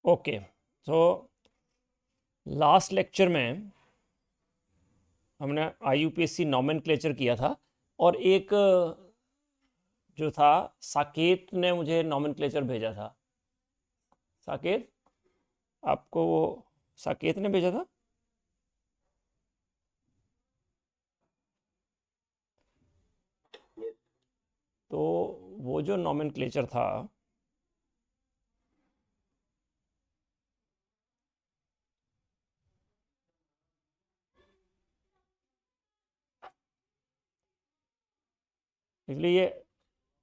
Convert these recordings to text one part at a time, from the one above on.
Okay, तो last lecture में हमने IUPAC नॉमेनक्लेचर किया था, और एक जो था साकेत ने मुझे नॉमेनक्लेचर भेजा था। साकेत, आपको वो साकेत ने भेजा था? तो वो जो नॉमेनक्लेचर था, इसलिए ये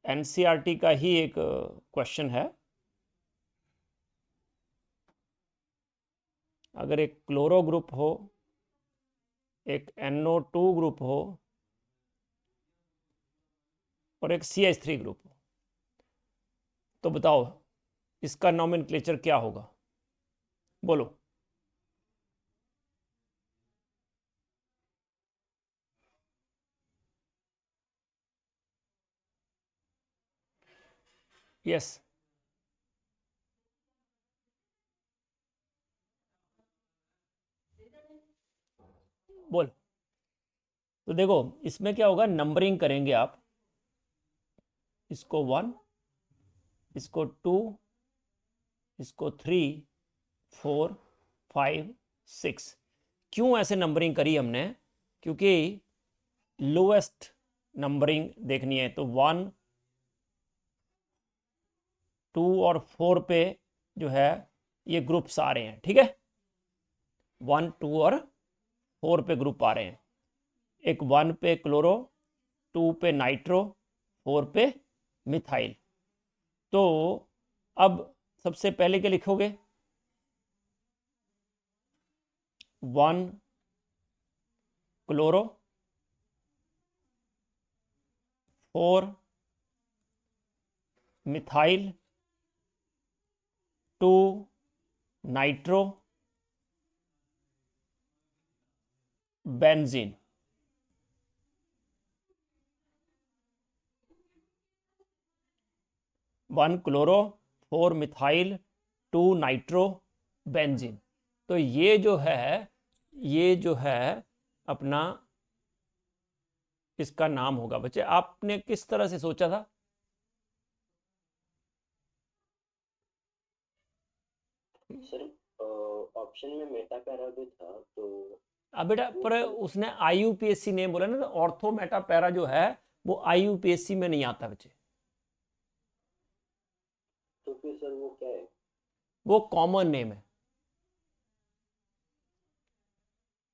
NCERT का ही एक क्वेश्चन है। अगर एक क्लोरो ग्रुप हो, एक NO2 ग्रुप हो और एक CH3 ग्रुप हो, तो बताओ इसका नॉमेनक्लेचर क्या होगा? बोलो। यस, बोल। तो देखो, इसमें क्या होगा, नंबरिंग करेंगे आप। इसको 1, इसको 2, इसको 3, 4, 5, 6। क्यों ऐसे नंबरिंग करी हमने? क्योंकि लोएस्ट नंबरिंग देखनी है। तो 1, 2 और 4 पे जो है ये ग्रुप्स आ रहे हैं, ठीक है। 1, 2 और 4 पे ग्रुप आ रहे हैं। एक 1 पे क्लोरो, 2 पे नाइट्रो, 4 पे मिथाइल। तो अब सबसे पहले क्या लिखोगे? 1 chloro, 4 methyl, 2 nitro, benzene. 1 chloro, 4 methyl, 2 nitro, benzene. तो ये जो है अपना इसका नाम होगा। बच्चे, आपने किस तरह से सोचा था? सर, ऑप्शन में मेटा पैरा भी था, तो अब बेटा, पर उसने IUPAC ने बोला ना, तो ऑर्थो मेटा पैरा जो है वो IUPAC में नहीं आता बच्चे। तो फिर सर वो क्या है? वो कॉमन नेम है।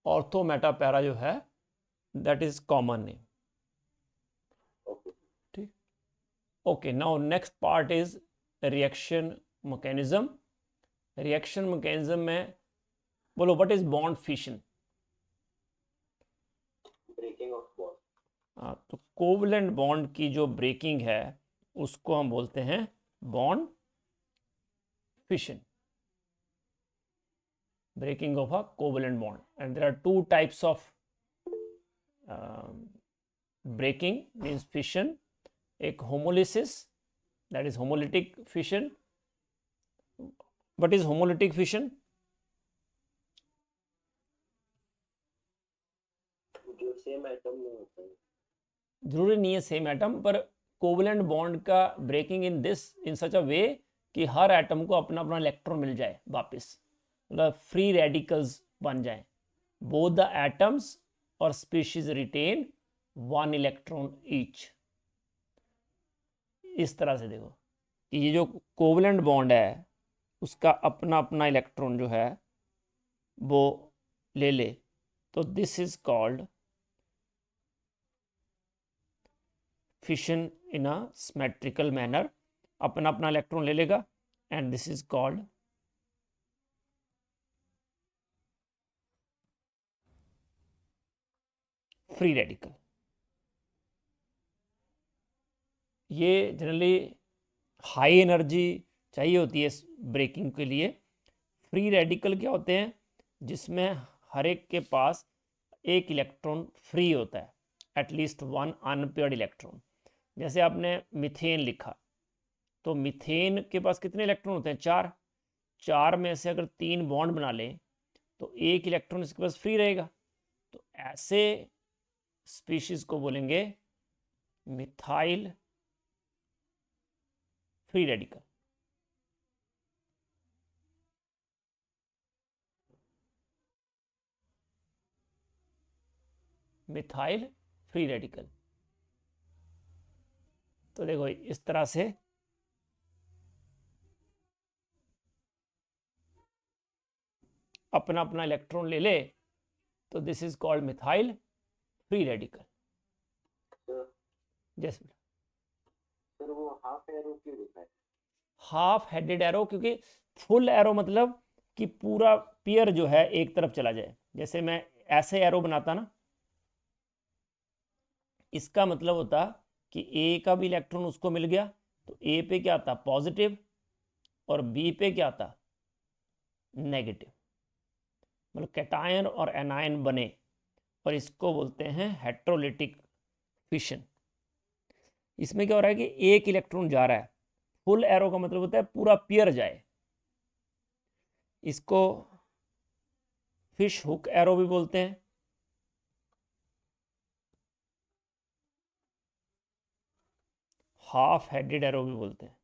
ऑर्थो मेटा पैरा जो है, that is common name. Okay. ठीक। Okay, now next part is reaction mechanism. Reaction mechanism में बोलो, what is bond fission? Breaking of bond. तो कोवलेंट बॉन्ड की जो ब्रेकिंग है उसको हम बोलते हैं bond fission. Breaking of a covalent bond, and there are two types of breaking, means fission. एक homolysis, that is homolytic fission. What is homolytic fission? जो सेम एटम में होता है। जरूरी नहीं है सेम एटम, पर कोवलेंट बॉन्ड का ब्रेकिंग इन सच अ वे कि हर एटम को अपना अपना इलेक्ट्रॉन मिल जाए वापस, मतलब फ्री रेडिकल्स बन जाए। बोथ द एटम्स और स्पीशीज रिटेन 1 इलेक्ट्रॉन ईच। इस तरह से देखो कि ये जो कोवलेंट बॉन्ड है उसका अपना अपना इलेक्ट्रॉन जो है वो ले ले, तो this is called fission in a symmetrical manner. अपना अपना इलेक्ट्रॉन ले लेगा, and this is called free radical. ये जनरली हाई एनर्जी चाहिए होती है ब्रेकिंग के लिए। फ्री रेडिकल क्या होते हैं? जिसमें हर एक के पास एक इलेक्ट्रॉन फ्री होता है, एटलीस्ट 1 अनपेयर्ड इलेक्ट्रॉन। जैसे आपने मीथेन लिखा, तो मीथेन के पास कितने इलेक्ट्रॉन होते हैं? 4। 4 में से अगर 3 बॉन्ड बना लें तो 1 इलेक्ट्रॉन इसके पास फ्री रहेगा, तो ऐसे स्पीशीज को बोलेंगे methyl free radical. Methyl free radical. तो देखो इस तरह से अपना अपना इलेक्ट्रॉन ले ले तो this is called methyl free radical. जैसे सर वो हाफ एरो क्यों लिखा है? हाफ हेडेड एरो, क्योंकि फुल एरो मतलब कि पूरा पेयर जो है एक तरफ चला जाए। जैसे मैं ऐसे एरो बनाता ना, इसका मतलब होता कि ए का भी इलेक्ट्रॉन उसको मिल गया, तो ए पे क्या आता पॉजिटिव और बी पे क्या आता नेगेटिव, मतलब कैटायन और एनायन बने, और इसको बोलते हैं हेट्रोलिटिक फिशन। इसमें क्या हो रहा है कि एक इलेक्ट्रॉन जा रहा है, फुल एरो का मतलब होता है पूरा पेयर जाए। इसको फिश हुक एरो भी बोलते हैं। हाफ हेडेड एरो भी बोलते हैं।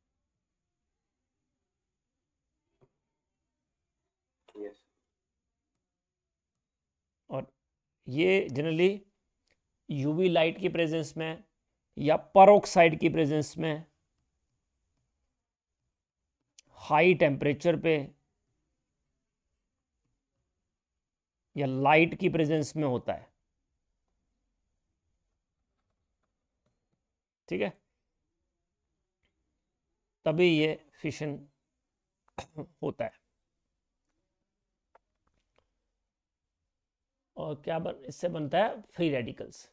यस। और ये जनरली यूवी लाइट की प्रेजेंस में या परोक्साइड की प्रेजेंस में, हाई टेम्परेचर पे या लाइट की प्रेजेंस में होता है। ठीक है, तभी ये फिशन होता है। और क्या इससे बनता है फ्री रेडिकल्स।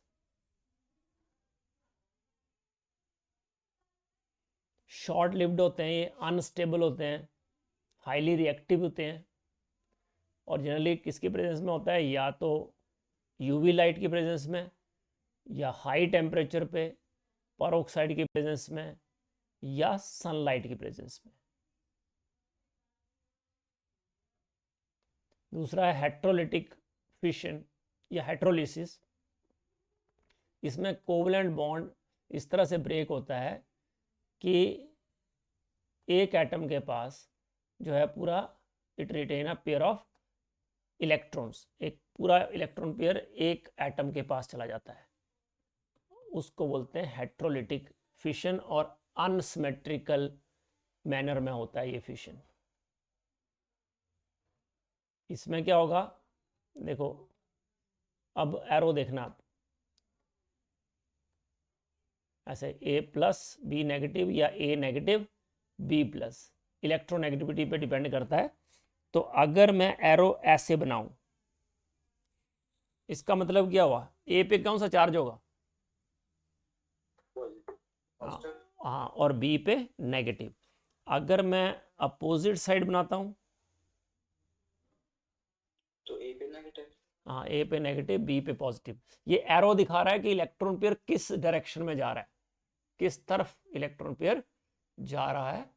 शॉर्ट लिव्ड होते हैं ये, अनस्टेबल होते हैं, हाईली रिएक्टिव होते हैं, और जनरली किसकी प्रेजेंस में होता है, या तो यूवी लाइट की प्रेजेंस में, या हाई टेम्परेचर पे परोक्साइड की प्रेजेंस में, या सनलाइट की प्रेजेंस में। दूसरा है हेट्रोलिटिक फिशन या हेट्रोलिसिस। इसमें कोवलेंट बॉन्ड इस तरह से ब्रेक होता है कि एक एटम के पास जो है पूरा it retain a pair of electrons, एक पूरा इलेक्ट्रॉन पेयर एक एटम के पास चला जाता है, उसको बोलते हैं हेट्रोलिटिक फिशन, और अनसिमेट्रिकल मैनर में होता है ये फिशन। इसमें क्या होगा, देखो अब एरो देखना आप, ऐसे ए प्लस बी नेगेटिव या ए नेगेटिव बी प्लस, इलेक्ट्रोनेगेटिविटी पे डिपेंड करता है। तो अगर मैं एरो ऐसे बनाऊं, इसका मतलब क्या हुआ, ए पे कौन सा चार्ज होगा, हाँ हाँ, और बी पे नेगेटिव। अगर मैं अपोजिट साइड बनाता हूं, तो ए पे नेगेटिव। हाँ ए पे नेगेटिव बी पे पॉजिटिव। ये एरो दिखा रहा है कि इलेक्ट्रॉन पेयर किस डायरेक्शन में जा रहा है, किस तरफ इलेक्ट्रॉन पेयर जा रहा है,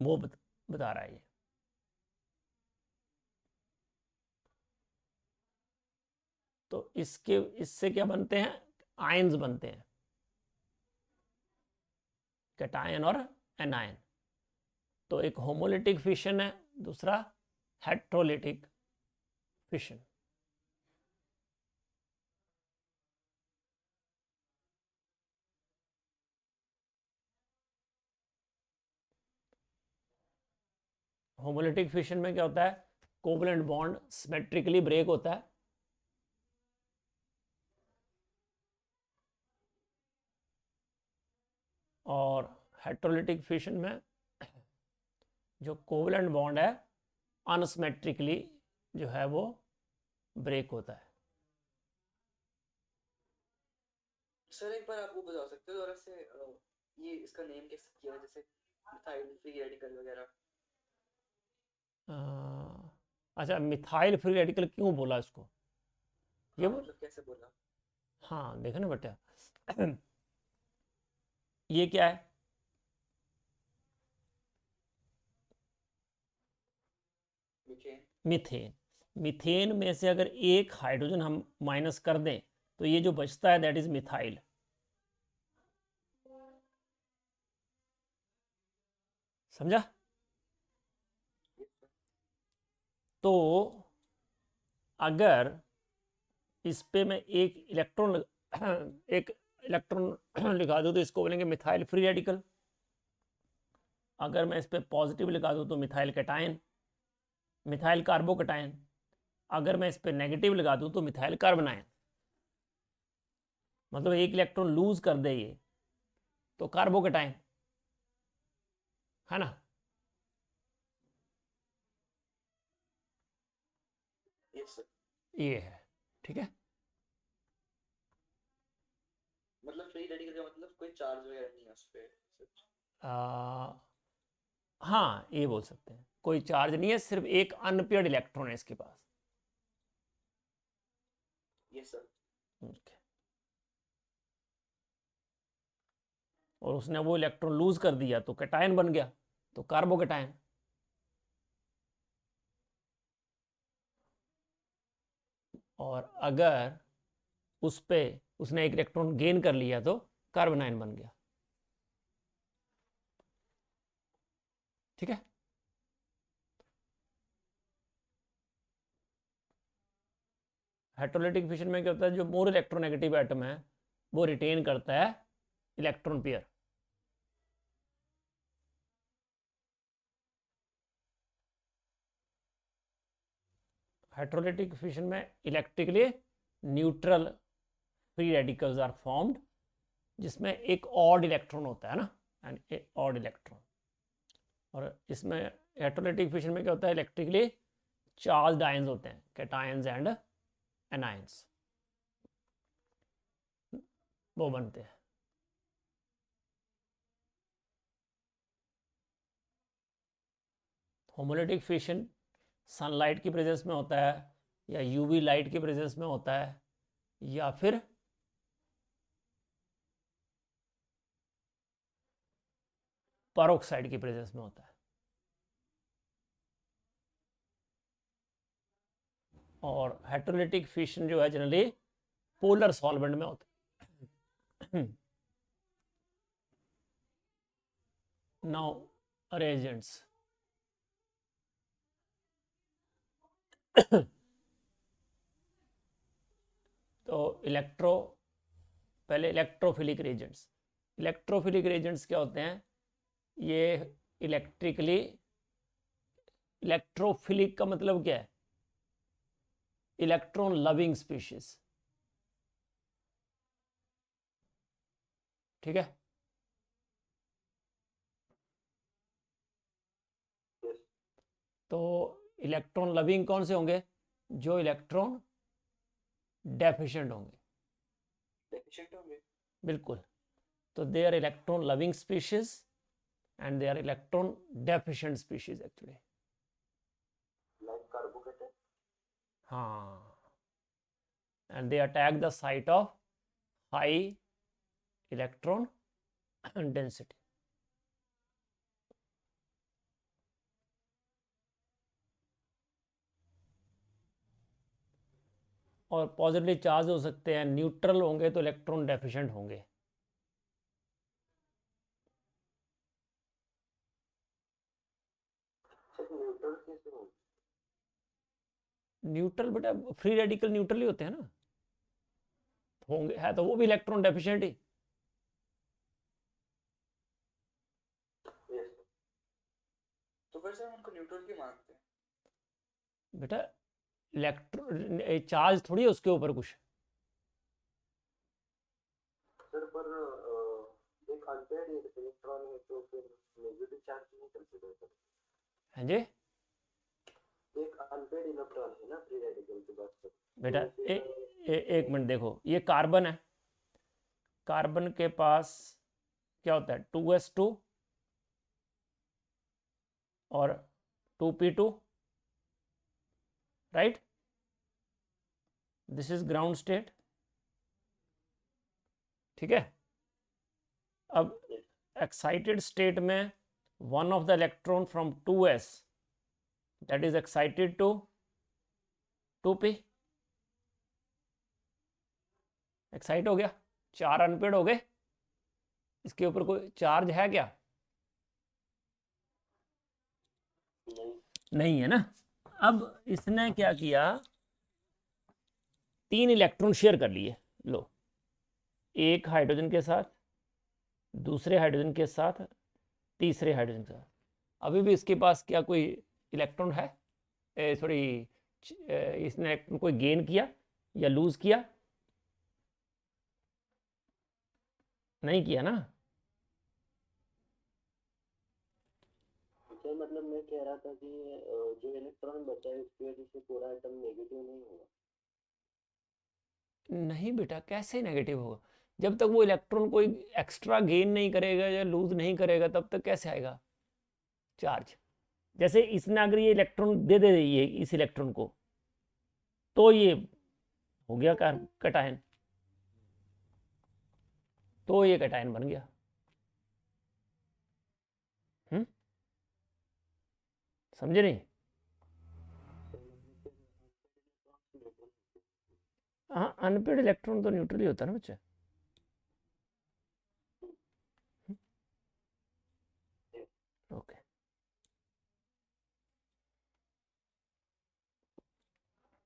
वो बता रहा है ये। तो इससे क्या बनते हैं, आयंस बनते हैं, कैटायन और एनायन। तो एक होमोलिटिक फिशन है, दूसरा हेट्रोलिटिक फिशन। होमोलिटिक फिशन में क्या होता है, कोवलेंट बॉन्ड सिमेट्रिकली ब्रेक होता है, और हेट्रोलिटिक फिशन में जो कोवलेंट बॉन्ड है अनसिमेट्रिकली जो है वो ब्रेक होता है। सर एक बार आप वो बता सकते हो थोड़ा से ये इसका नेम कैसे किया, जैसे मिथाइल फ्री रेडिकल वगैरह? अच्छा, मिथाइल फ्री रेडिकल क्यों बोला इसको, ये हाँ, बोल, मतलब कैसे बोला? हाँ देखो ना बेटा, ये क्या है, मीथेन। मीथेन में से अगर एक हाइड्रोजन हम माइनस कर दें तो ये जो बचता है दैट इज मिथाइल। समझा? तो अगर इस पे मैं एक इलेक्ट्रॉन एक इलेक्ट्रॉन लिखा दूँ तो इसको बोलेंगे मिथाइल फ्री रेडिकल। अगर मैं इस पे पॉजिटिव लिखा दूँ तो मिथाइल कैटायन, मिथाइल कार्बोकैटायन। अगर मैं इस पे नेगेटिव लगा दूँ तो मिथाइल कार्बोनायन। मतलब एक इलेक्ट्रॉन लूज कर दे ये तो कार्बोकैटायन, है ना? Yes sir. ये है, ठीक है। मतलब फ्री रेडिकल का मतलब कोई चार्ज वगैरह नहीं है उस पे सच? हाँ, ये बोल सकते हैं, कोई चार्ज नहीं है, सिर्फ एक अनपेयर्ड इलेक्ट्रॉन है इसके पास। Yes sir. Okay. और उसने वो इलेक्ट्रॉन लूज कर दिया तो कैटायन बन गया, तो कार्बोकैटायन। और अगर उस पे उसने एक इलेक्ट्रॉन गेन कर लिया तो कार्बोनायन बन गया, ठीक है। हेटेरोलिटिक फिशन में क्या होता है, जो मोर इलेक्ट्रोनेगेटिव एटम है वो रिटेन करता है इलेक्ट्रॉन पेयर। हेटेरोलिटिक फिशन में electrically neutral free radicals are formed, जिसमें एक ऑड इलेक्ट्रॉन होता है ना, एंड ऑड इलेक्ट्रॉन। और इसमें हेटेरोलिटिक फिशन में क्या होता है, इलेक्ट्रिकली चार्ज आयंस होते हैं, कैटायंस एंड एनायंस वो बनते हैं। होमोलिटिक फिशन सनलाइट की प्रेजेंस में होता है, या यूवी लाइट की प्रेजेंस में होता है, या फिर पेरोक्साइड की प्रेजेंस में होता है। और हेटेरोलिटिक फिशन जो है जनरली पोलर सॉल्वेंट में होता है। Now reagents। तो पहले इलेक्ट्रोफिलिक रिएजेंट्स। इलेक्ट्रोफिलिक रिएजेंट्स क्या होते हैं, ये इलेक्ट्रोफिलिक का मतलब क्या है, इलेक्ट्रॉन लविंग स्पीशीज, ठीक है। तो इलेक्ट्रॉन लविंग कौन से होंगे, जो इलेक्ट्रॉन डेफिशिएंट होंगे। डेफिशिएंट होंगे। बिल्कुल। तो they are electron loving species and they are electron deficient species actually. Like carbocation. हाँ, and they attack the site of high electron density। और पॉजिटिवली चार्ज हो सकते हैं, न्यूट्रल होंगे तो इलेक्ट्रॉन डेफिशिएंट होंगे। न्यूट्रल कैसे होंगे? न्यूट्रल बेटा फ्री रेडिकल न्यूट्रल ही होते हैं ना, होंगे, है तो वो भी इलेक्ट्रॉन डेफिशिएंट ही। यस। तो फिर सर उनको न्यूट्रल क्यों मानते हैं? बेटा इलेक्ट्रॉन चार्ज थोड़ी है उसके ऊपर कुछ। सर पर एक अनपेयर्ड इलेक्ट्रॉन है तो फिर नेगेटिव चार्ज नहीं कंसीडर करते? हैं जी? एक अनपेयर्ड इलेक्ट्रॉन है ना फ्री रेडिकल की बात कर। बेटा तो फिर एक मिनट देखो, ये कार्बन है, कार्बन के पास क्या होता है, 2s2 और 2p2, right. This is ground state, ठीक है। अब एक्साइटेड स्टेट में one of the electron from 2s that is excited to 2p। Excite हो गया, 4 अनपेड हो गए। इसके ऊपर कोई चार्ज है क्या? नहीं है ना। अब इसने क्या किया, 3 इलेक्ट्रॉन शेयर कर लिए। लो, एक हाइड्रोजन के साथ, दूसरे हाइड्रोजन के साथ, तीसरे हाइड्रोजन के साथ। अभी भी इसके पास क्या कोई इलेक्ट्रॉन है? सॉरी, इसने इलेक्ट्रॉन कोई गेन किया या लूज किया? नहीं किया ना। सर मतलब मैं कह रहा था कि जो इलेक्ट्रॉन बचा है उसकी वजह से पूरा एटम नेगेटिव नहीं होगा। नहीं बेटा, कैसे नेगेटिव होगा? जब तक वो इलेक्ट्रॉन कोई एक्स्ट्रा गेन नहीं करेगा या लूज नहीं करेगा तब तक कैसे आएगा चार्ज? जैसे इसने अगर ये इलेक्ट्रॉन दे दे ये इस इलेक्ट्रॉन को, तो ये हो गया कटायन, तो ये कटायन बन गया। समझे नहीं? हाँ, अनपेड इलेक्ट्रॉन तो न्यूट्रल ही होता है ना बच्चा। ओके,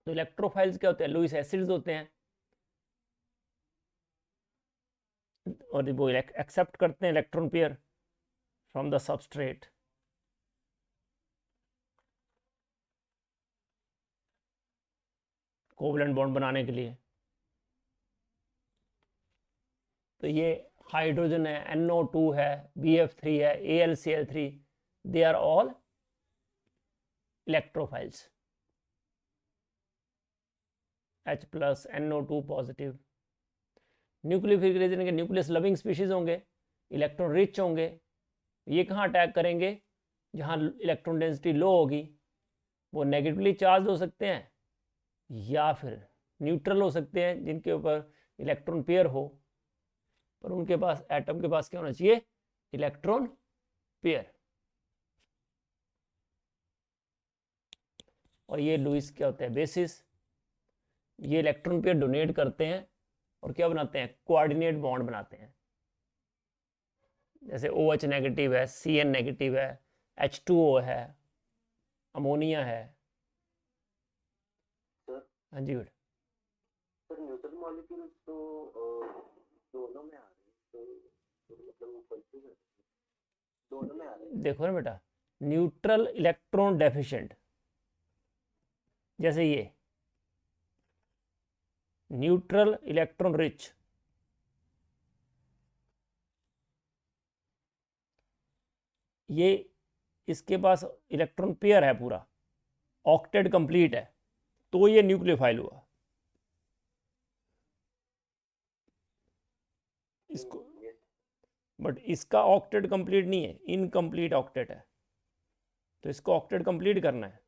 तो इलेक्ट्रोफाइल्स क्या होते हैं? लुईस एसिड्स होते हैं, और वो एक्सेप्ट करते हैं electron pair from the substrate. Covalent bond बनाने के लिए। तो ये हाइड्रोजन है, NO2 है, BF3 है, AlCl3, they are all electrophiles. H plus, NO2 positive. Nucleophilic के न्यूक्लियस लविंग स्पीशीज होंगे, इलेक्ट्रॉन रिच होंगे। ये कहाँ अटैक करेंगे? जहाँ इलेक्ट्रॉन डेंसिटी लो होगी। वो नेगेटिवली चार्ज हो सकते हैं या फिर न्यूट्रल हो सकते हैं, जिनके ऊपर इलेक्ट्रॉन पेयर हो, पर उनके पास, एटम के पास क्या होना चाहिए? Electron pair. और ये लुईस क्या होता है? बेसिस। ये इलेक्ट्रॉन पेयर डोनेट करते हैं और क्या बनाते हैं? कोऑर्डिनेट बॉन्ड बनाते हैं। जैसे OH नेगेटिव है, Cn नेगेटिव है, H2O है, अमोनिया है। सर हाँ जी बेटा। सर न्यूट्रल मॉलिक्यूल्स तो दोनों में आ रहे हैं, तो मतलब वो कंफ्यूज है, दोनों में आ रहे हैं। देखो ना बेटा, न्यूट्रल इलेक्ट्रॉन डेफिशिएंट, जैसे ये न्यूट्रल इलेक्ट्रॉन रिच, ये इसके पास इलेक्ट्रॉन पेयर है पूरा, ऑक्टेट कंप्लीट है, तो ये न्यूक्लियोफाइल हुआ। इसको, बट इसका ऑक्टेट कंप्लीट नहीं है, इनकम्प्लीट ऑक्टेट है, तो इसको ऑक्टेट कंप्लीट करना है,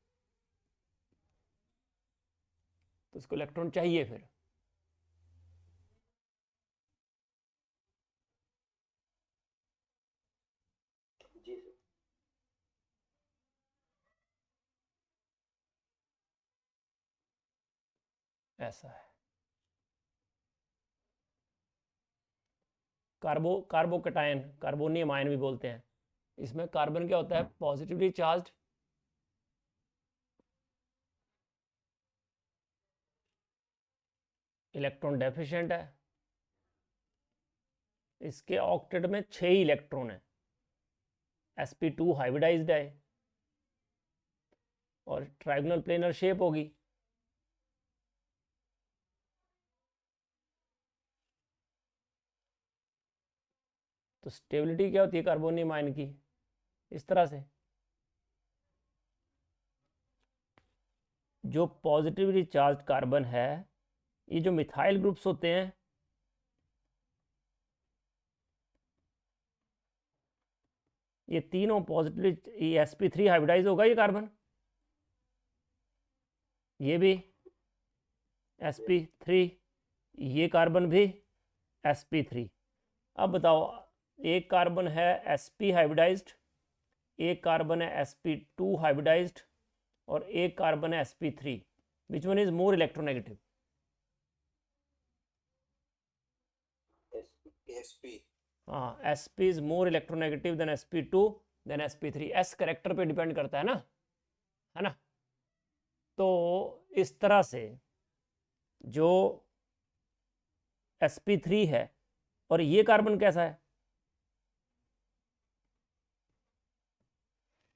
तो इसको इलेक्ट्रॉन चाहिए फिर। जी सर। ऐसा है। कार्बोकटायन, कार्बोनियम आयन भी बोलते हैं। इसमें कार्बन क्या होता है? पॉजिटिवली चार्ज, इलेक्ट्रॉन डेफिशिएंट है। इसके ऑक्टेट में 6 ही इलेक्ट्रॉन है, sp2 हाइब्रिडाइज्ड है और ट्राइगोनल प्लेनर शेप होगी। तो स्टेबिलिटी क्या होती है कार्बोनियम आयन की? इस तरह से, जो पॉजिटिवली चार्ज कार्बन है, ये जो मिथाइल ग्रुप्स होते हैं, ये तीनों पॉजिटिवली, ये sp3 हाइब्रिडाइज होगा ये कार्बन, ये भी sp3, ये कार्बन भी sp3। अब बताओ, एक कार्बन है sp हाइब्रिडाइज्ड, एक कार्बन है sp2 हाइब्रिडाइज्ड और एक कार्बन है sp3। Which one is more electronegative? S P. हाँ, sp is more electronegative than sp2 than sp3। s character पे डिपेंड करता है ना। तो इस तरह से जो sp3 है, और ये कार्बन कैसा है,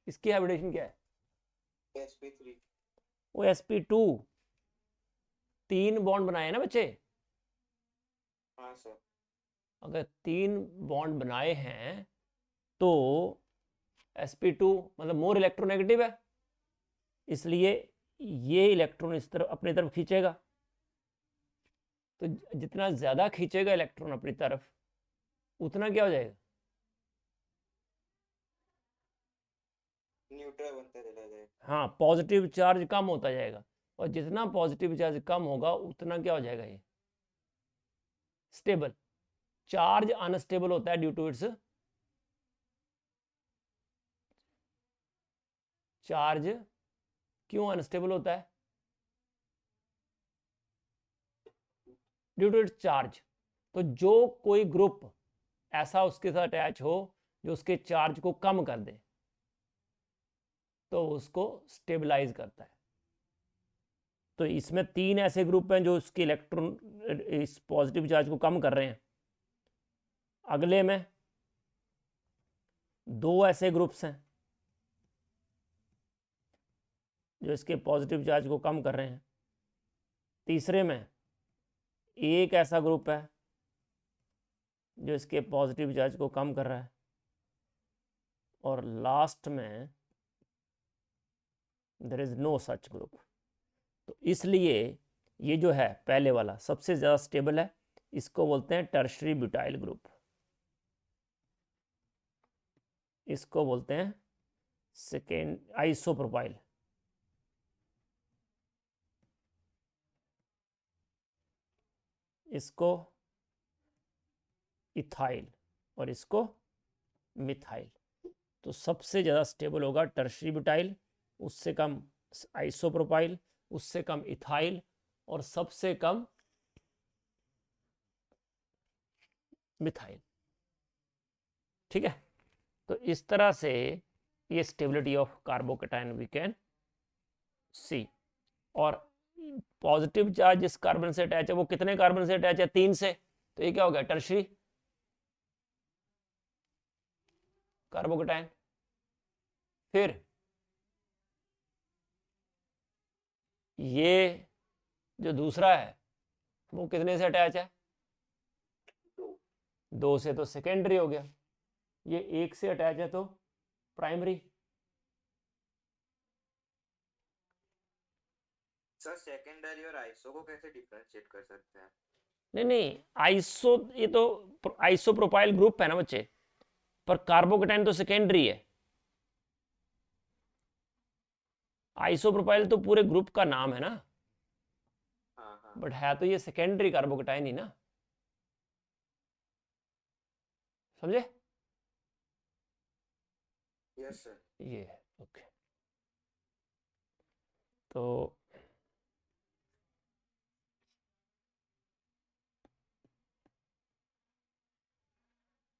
इसकी हाइब्रिडेशन क्या है? sp3। वो sp2, 3 बॉन्ड बनाए ना बच्चे। हाँ सर। अगर 3 बॉन्ड बनाए हैं तो sp2 मतलब मोर इलेक्ट्रोनेगेटिव है, इसलिए ये इलेक्ट्रॉन इस तरफ अपनी तरफ खींचेगा। तो जितना ज्यादा खींचेगा इलेक्ट्रॉन अपनी तरफ, उतना क्या हो जाएगा? न्यूट्रल बनता चला जाएगा। हाँ, पॉजिटिव चार्ज कम होता जाएगा, और जितना पॉजिटिव चार्ज कम होगा उतना क्या हो जाएगा? ये स्टेबल। चार्ज अनस्टेबल होता है ड्यू टू इट्स चार्ज। क्यों अनस्टेबल होता है? Due to its charge. तो जो कोई ग्रुप ऐसा उसके साथ अटैच हो जो उसके चार्ज को कम कर दे, तो उसको स्टेबलाइज करता है। तो इसमें 3 ऐसे ग्रुप हैं जो उसके इलेक्ट्रॉन इस पॉजिटिव चार्ज को कम कर रहे हैं। अगले में 2 ऐसे ग्रुप्स हैं जो इसके पॉजिटिव चार्ज को कम कर रहे हैं। तीसरे में एक ऐसा ग्रुप है जो इसके पॉजिटिव चार्ज को कम कर रहा है। और लास्ट में there is no such group. तो इसलिए ये जो है पहले वाला सबसे ज़्यादा स्टेबल है, इसको बोलते हैं टर्शरी ब्यूटाइल ग्रुप। इसको बोलते हैं सेकेंड आइसोप्रोपाइल। इसको इथाइल और इसको मिथाइल। तो सबसे ज़्यादा स्टेबल होगा टर्शरी ब्यूटाइल, उससे कम आइसोप्रोपाइल, उससे कम इथाइल, और सबसे कम मिथाइल। ठीक है, तो इस तरह से ये stability of carbocation we can see. और पॉजिटिव चार्ज जिस कार्बन से अटैच है वो कितने कार्बन से अटैच है? 3 से। तो ये क्या हो गया? Tertiary carbocation. फिर ये जो दूसरा है वो कितने से अटैच है? 2 से, तो सेकेंडरी हो गया। ये 1 से अटैच है तो प्राइमरी। सर सेकेंडरी और आइसो को कैसे डिफरेंशिएट कर सकते हैं? नहीं, आइसो, ये तो आइसोप्रोपाइल ग्रुप है ना बच्चे, पर कार्बोकेटाइन तो सेकेंडरी है। आइसोप्रोपाइल तो पूरे ग्रुप का नाम है ना, हाँ हाँ। बट है तो ये सेकेंडरी कार्बोकेटाइन ही ना। समझे? Yes sir. ये है, ओके। तो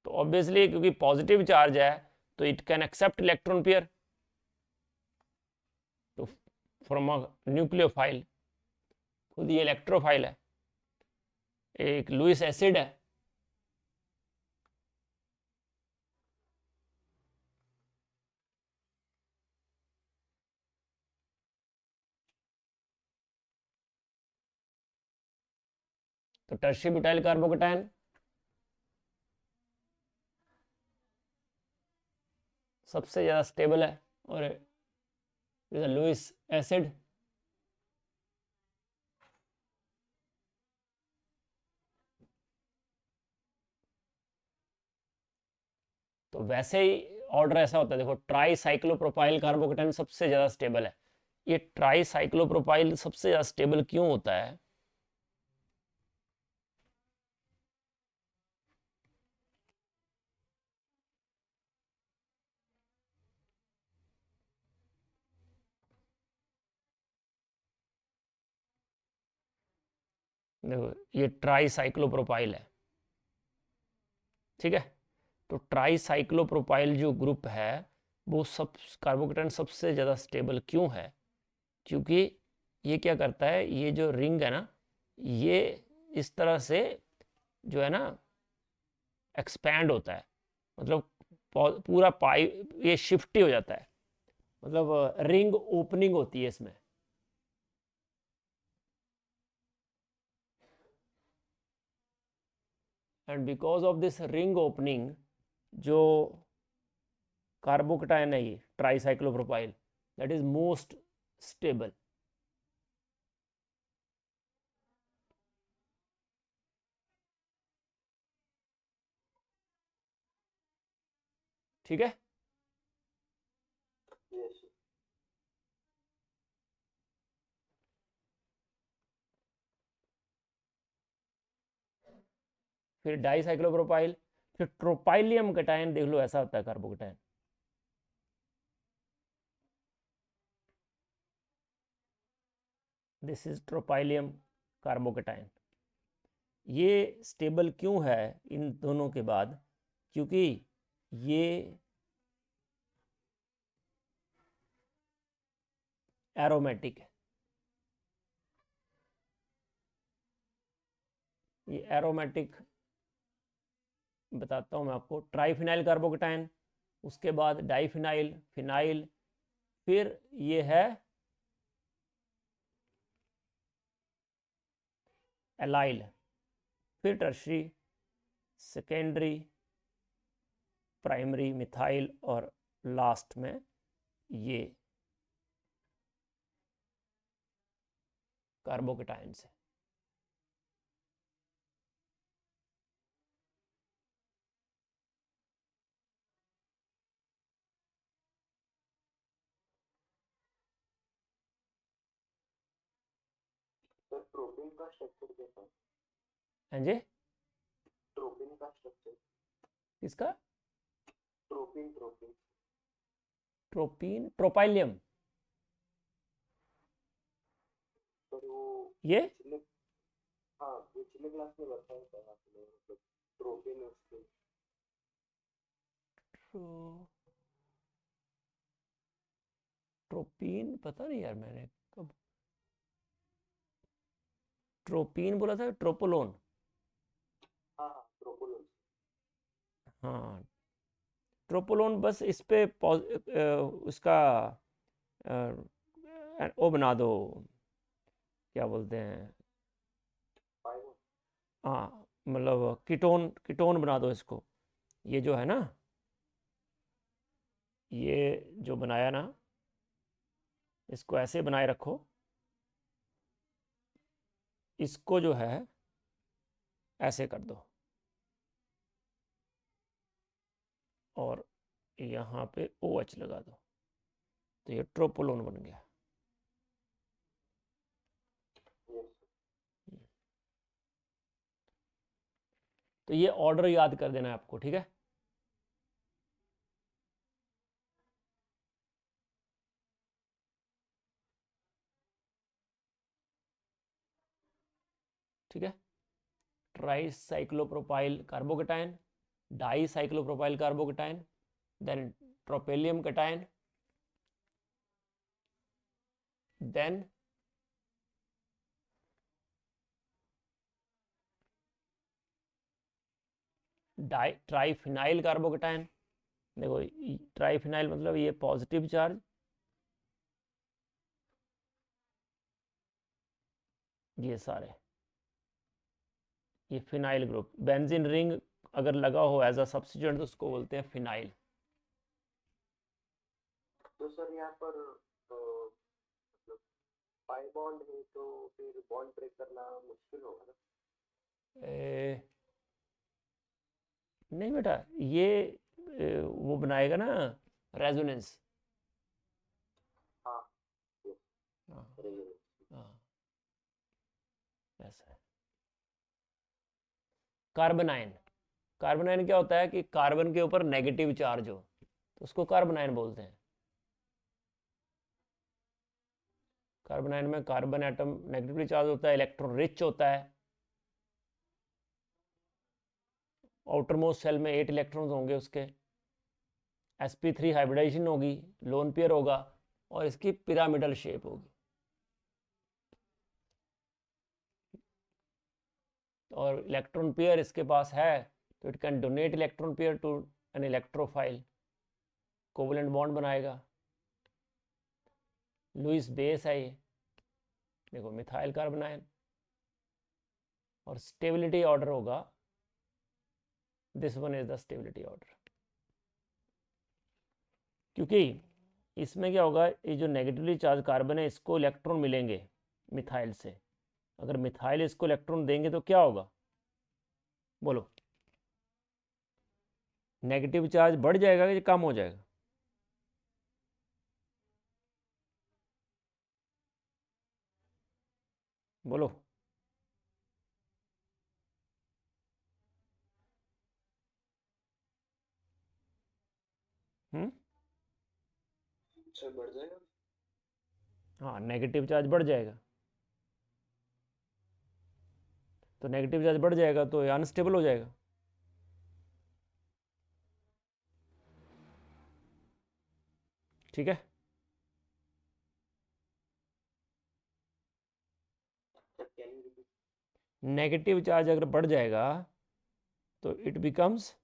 ऑब्वियसली क्योंकि पॉजिटिव चार्ज है तो it can accept electron pair तो फ्रॉम अ न्यूक्लियोफाइल। खुद ये इलेक्ट्रोफाइल है, एक लुईस एसिड है। तो टर्शियरी ब्यूटाइल कार्बोकेटायन सबसे ज़्यादा स्टेबल है, और लुईस एसिड तो वैसे ही ऑर्डर ऐसा होता है। देखो, ट्राई साइक्लोप्रोपाइल कार्बोकेटायन सबसे ज़्यादा स्टेबल है। ये ट्राई साइक्लोप्रोपाइल सबसे ज़्यादा स्टेबल क्यों होता है? देखो ये ट्राईसाइक्लोप्रोपाइल है, ठीक है। तो ट्राईसाइक्लोप्रोपाइल जो ग्रुप है वो सब कार्बोकेटाइन सबसे ज़्यादा स्टेबल क्यों है? क्योंकि ये क्या करता है, ये जो रिंग है ना, ये इस तरह से जो है ना एक्सपैंड होता है, मतलब पूरा पाई ये शिफ्ट ही हो जाता है, मतलब रिंग ओपनिंग होती है इसमें। And because of this ring opening जो कार्बोकेटाइन है ये ट्राईसाइक्लोप्रोपाइल, दैट इज मोस्ट स्टेबल। ठीक है। यस। फिर डाईसाइक्लोप्रोपाइल, फिर ट्रोपाइलियम कटायन देख लो, ऐसा होता है carbocation. This is tropylium carbocation. ये स्टेबल क्यों है इन दोनों के बाद? क्योंकि ये एरोमेटिक है। ये एरोमेटिक बताता हूँ मैं आपको। ट्राईफिनाइल कार्बोकेटायन, उसके बाद डाईफिनाइल, फिनाइल, फिर ये है एलाइल, फिर टर्शरी, सेकेंडरी, प्राइमरी, मिथाइल, और लास्ट में ये कार्बोकेटायंस है। सर प्रोटीन का स्ट्रक्चर कैसा है? हाँ जी, प्रोटीन का स्ट्रक्चर। किसका? प्रोटीन प्रोटीन ट्रोपीन, ट्रोपाइलियम, सर वो ये पिछले, हाँ पिछले क्लास में बताया था आपने, मतलब प्रोटीन उसके। ट्रोपीन पता नहीं यार, मैंने कब ट्रोपीन बोला था? ट्रोपोलोन। हाँ हाँ प्रोपोलोन। हाँ, ट्रोपोलोन बस इस पे उसका वो बना दो, क्या बोलते हैं, पाइवो। हाँ मतलब कीटोन, कीटोन बना दो इसको। ये जो है ना, ये जो बनाया ना, इसको ऐसे बनाए रखो, इसको जो है ऐसे कर दो, और यहाँ पे OH लगा दो, तो ये ट्रोपोलोन बन गया। यस। तो ये ऑर्डर याद कर देना है आपको, ठीक है। ठीक है, tricyclopropyl carbocation, dicyclopropyl carbocation, then tropylium cation, then triphenyl carbocation. देखो ट्राईफिनाइल मतलब ये पॉजिटिव चार्ज, ये सारे, ये फिनाइल ग्रुप। बेंजीन रिंग अगर लगा हो एज अ सब्स्टिट्यूएंट तो उसको बोलते हैं फिनाइल। तो सर यहाँ पर मतलब पाई बॉन्ड है तो फिर बॉन्ड ब्रेक करना मुश्किल होगा ना? नहीं बेटा, ये वो बनाएगा ना रेजोनेंस। हाँ यस। हाँ रेजोनेंस। हाँ, ऐसा है। कार्बनाइन, कार्बनाइन क्या होता है कि कार्बन के ऊपर नेगेटिव चार्ज हो तो उसको कार्बनाइन बोलते हैं। कार्बनाइन में कार्बन एटम नेगेटिवली चार्ज होता है, इलेक्ट्रॉन रिच होता है, आउटर मोस्ट शेल में 8 इलेक्ट्रॉन्स होंगे उसके, sp3 हाइब्रिडाइजेशन होगी, लोन पेयर होगा और इसकी पिरामिडल शेप होगी। और इलेक्ट्रॉन पेयर इसके पास है तो it can donate electron pair to an electrophile, covalent bond बनाएगा। लुईस बेस है ये, देखो मिथाइल कार्बोनाइल, और स्टेबिलिटी ऑर्डर होगा, this one is the stability order. क्योंकि इसमें क्या होगा, ये जो नेगेटिवली चार्ज कार्बन है इसको इलेक्ट्रॉन मिलेंगे मिथाइल से, अगर मिथाइल इसको इलेक्ट्रॉन देंगे तो क्या होगा, बोलो, नेगेटिव चार्ज बढ़ जाएगा कि कम हो जाएगा? बोलो। सर बढ़ जाएगा। हाँ, नेगेटिव चार्ज बढ़ जाएगा, तो नेगेटिव चार्ज बढ़ जाएगा तो ये अनस्टेबल हो जाएगा। ठीक है, नेगेटिव चार्ज अगर बढ़ जाएगा तो इट बिकम्स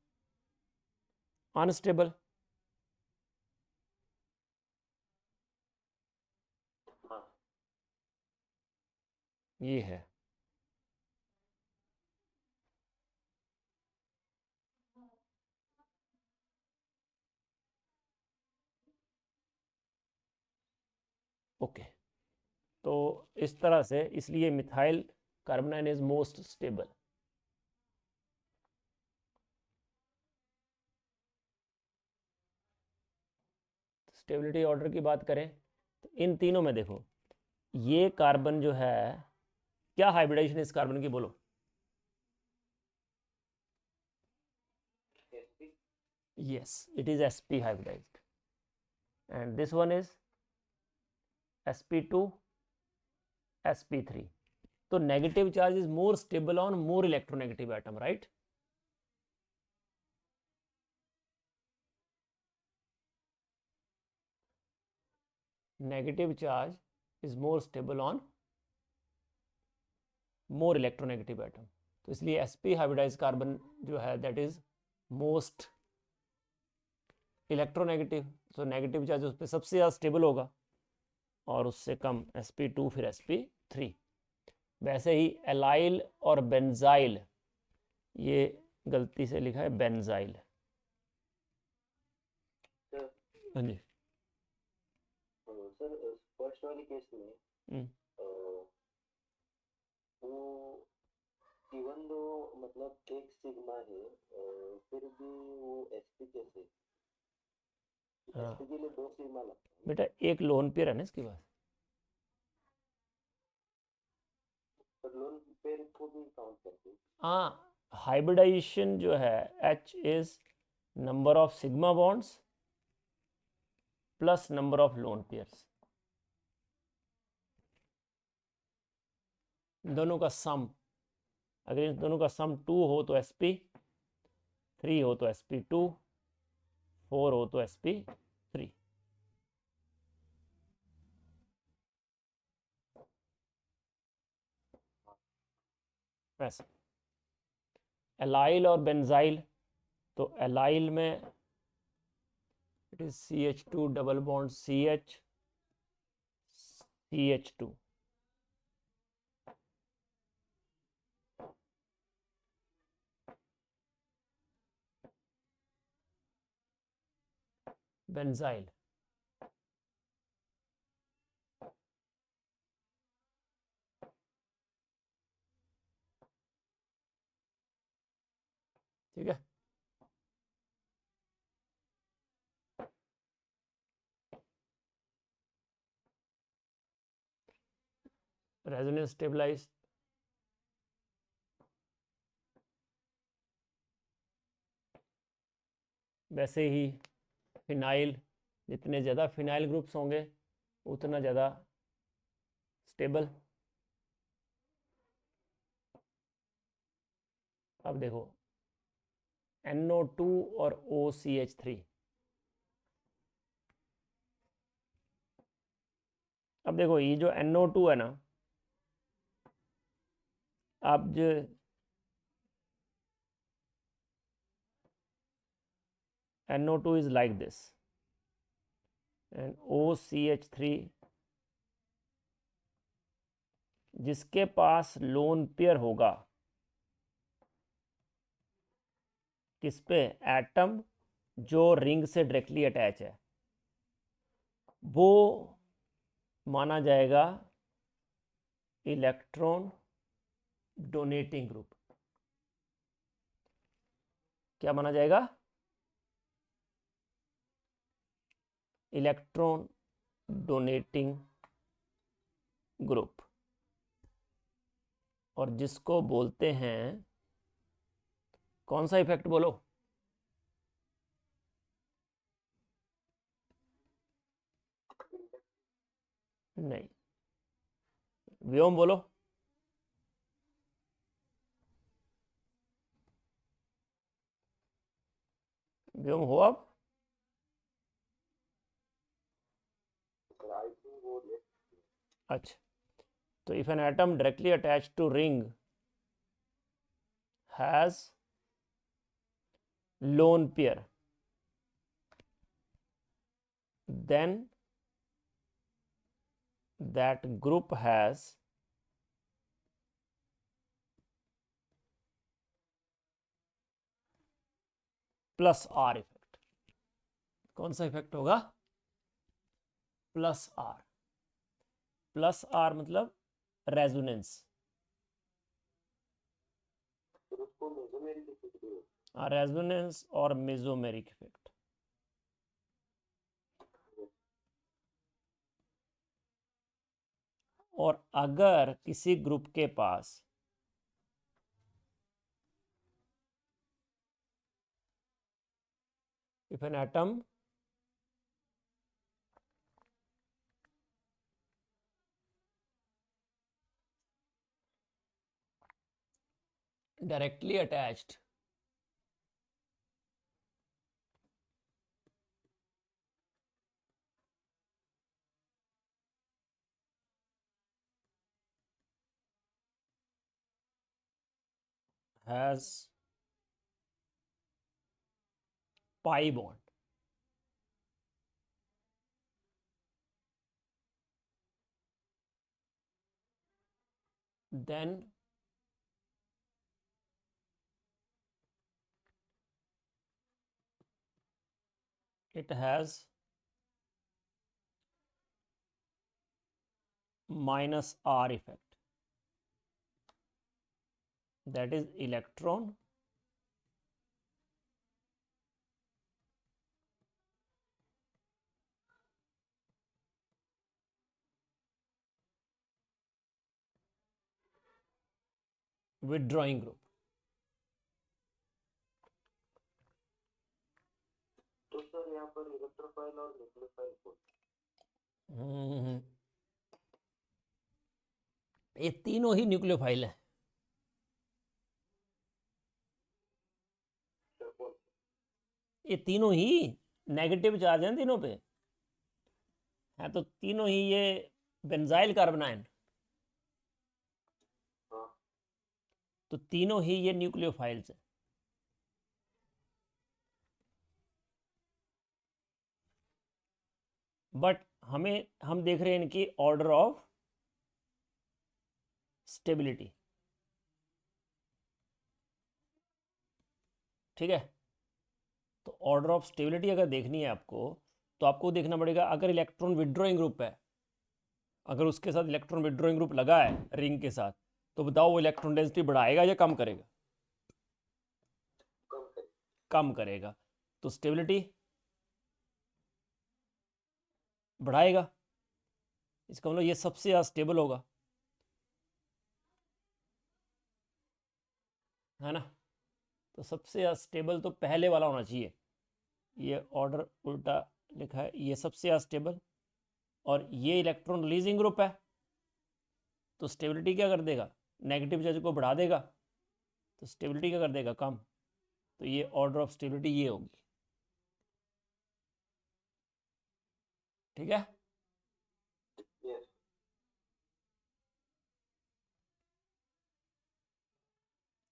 अनस्टेबल। हाँ ये है। ओके, तो इस तरह से, इसलिए methyl carbonyl is most stable. Stability order की बात करें तो इन तीनों में देखो, ये कार्बन जो है, क्या हाइब्रिडाइजेशन इस कार्बन की, बोलो। Yes, it is sp hybridized, and this one is sp2 sp3. तो negative charge is more stable on more electronegative atom, right? Negative charge is more stable on more electronegative atom, तो इसलिए sp hybridise carbon जो है that is most electronegative, so negative charge उस पर सबसे ज़्यादा stable होगा और उससे कम sp2 फिर sp3। वैसे ही एलाइल और बेंजाइल, ये गलती से लिखा है बेंजाइल। हाँ जी सर, फर्स्ट वाली केस में हम्म, वो इवन दो मतलब एक सिग्मा है, फिर भी वो एसपी कैसे, हाँ एसपी के लिए दो सिग्मा लगता है, बेटा, एक लोन पेयर है ना इसके पास। पर लोन पेयर को भी काउंट करते हैं। हाँ, हाइब्रिडाइजेशन जो है H is number of sigma bonds plus number of lone pairs, दोनों का सम। अगर इन दोनों का सम 2 हो तो sp3 हो तो sp2, 4 हो तो sp3। ऐसा एलाइल और बेंजाइल, तो एलाइल में it is CH2 double bond CH CH2, benzyl. ठीक है, रेजोनेंस स्टेबलाइज, वैसे ही फिनाइल, जितने ज़्यादा फिनाइल ग्रुप्स होंगे उतना ज़्यादा स्टेबल। अब देखो, NO2 और OCH3। अब देखो ये जो NO2 है ना, अब जो NO2 is like this and OCH3, जिसके पास लोन पेयर होगा किस पे, एटम जो रिंग से डायरेक्टली अटैच है, वो माना जाएगा इलेक्ट्रॉन डोनेटिंग ग्रुप। क्या माना जाएगा, इलेक्ट्रॉन डोनेटिंग ग्रुप, और जिसको बोलते हैं, कौन सा इफेक्ट बोलो, नहीं, व्योम बोलो। व्योम हो अब, आई थिंक वो अच्छा, तो if an atom directly attached to ring has lone pair, then that group has plus R effect. कौन सा इफेक्ट होगा, प्लस आर। प्लस आर मतलब रेजोनेंस, फिर उसको मेसोमेरिक इफेक्ट भी होता रेजोनेंस और मेसोमेरिक इफेक्ट। और अगर किसी ग्रुप के पास if an atom directly attached has pi bond, then it has minus R effect, that is electron withdrawing group। तो सर यहाँ पर इलेक्ट्रोफाइल और न्यूक्लियोफाइल को ये तीनों ही न्यूक्लियोफाइल है। ये तीनों ही नेगेटिव चार्ज हैं तीनों पे, है तो तीनों ही ये बेंजाइल कार्बोनाइन, तो तीनों ही ये न्यूक्लियोफाइल्स हैं। बट हम देख रहे हैं इनकी ऑर्डर ऑफ स्टेबिलिटी, ठीक है। तो ऑर्डर ऑफ स्टेबिलिटी अगर देखनी है आपको, तो आपको देखना पड़ेगा अगर इलेक्ट्रॉन विड्रॉइंग ग्रुप है, अगर उसके साथ इलेक्ट्रॉन विड्रॉइंग ग्रुप लगा है रिंग के साथ, तो बताओ वो इलेक्ट्रॉन डेंसिटी बढ़ाएगा या कम करेगा, कम करेगा। तो स्टेबिलिटी बढ़ाएगा, इसका मतलब ये सबसे ज़्यादा स्टेबल होगा, है ना। तो सबसे ज़्यादा स्टेबल तो पहले वाला होना चाहिए, ये ऑर्डर उल्टा लिखा है, ये सबसे ज़्यादा स्टेबल, और ये इलेक्ट्रॉन रिलीजिंग ग्रुप है, तो स्टेबिलिटी क्या कर देगा, नेगेटिव चार्ज को बढ़ा देगा, तो स्टेबिलिटी क्या कर देगा, कम। तो ये ऑर्डर ऑफ स्टेबिलिटी ये होगी, ठीक है। Yes.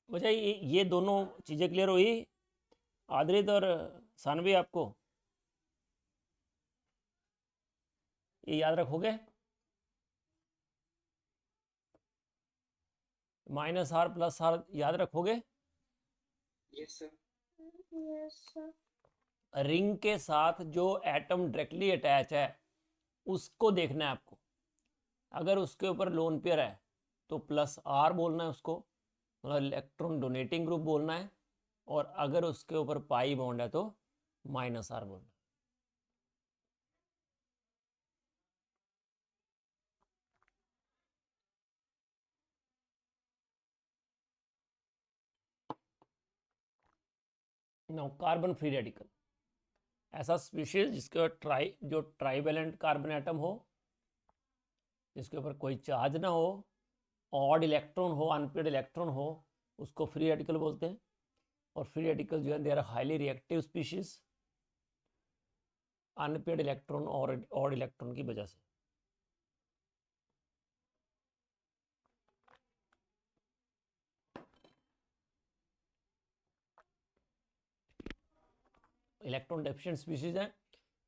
अच्छा, ये दोनों चीज़ें क्लियर हुई आदरित और सानवी, आपको ये याद रखोगे? -r + r याद रखोगे? Yes sir. रिंग के साथ जो एटम डायरेक्टली अटैच है उसको देखना है आपको। अगर उसके ऊपर लोन पेयर है तो +r बोलना है उसको, मतलब इलेक्ट्रॉन डोनेटिंग ग्रुप बोलना है, और अगर उसके ऊपर पाई बॉन्ड है तो -r बोलना है। नाउ कार्बन फ्री रेडिकल, ऐसा स्पीशीज जिसके जो ट्राइवेलेंट कार्बन एटम हो, जिसके ऊपर कोई चार्ज ना हो, ऑड इलेक्ट्रॉन हो, अनपेड इलेक्ट्रॉन हो, उसको फ्री रेडिकल बोलते हैं। और फ्री रेडिकल जो है they are highly reactive species, unpaired electron और ऑड इलेक्ट्रॉन की वजह से। इलेक्ट्रॉन डेफिशिएंट स्पीशीज हैं,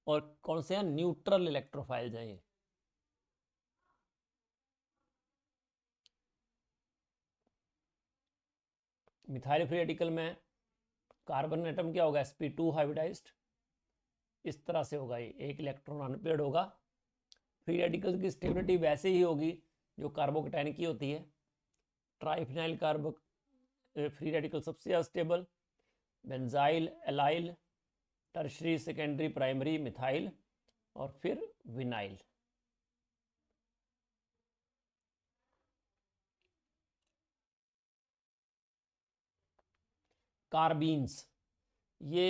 और कौन से हैं? न्यूट्रल इलेक्ट्रोफाइल्स हैं ये। मिथाइल फ्री रेडिकल में कार्बन एटम क्या होगा? sp2 हाइब्रिडाइज्ड, इस तरह से होगा, ये एक इलेक्ट्रॉन अनपेड होगा। फ्री रेडिकल की स्टेबिलिटी वैसे ही होगी जो कार्बोकेटाइन की होती है। ट्राइफिनाइल कार्बो फ्री रेडिकल सबसे ज़्यादा stable, benzyl, allyl, tertiary, secondary, primary, methyl, और फिर विनाइल। कार्बीन्स, ये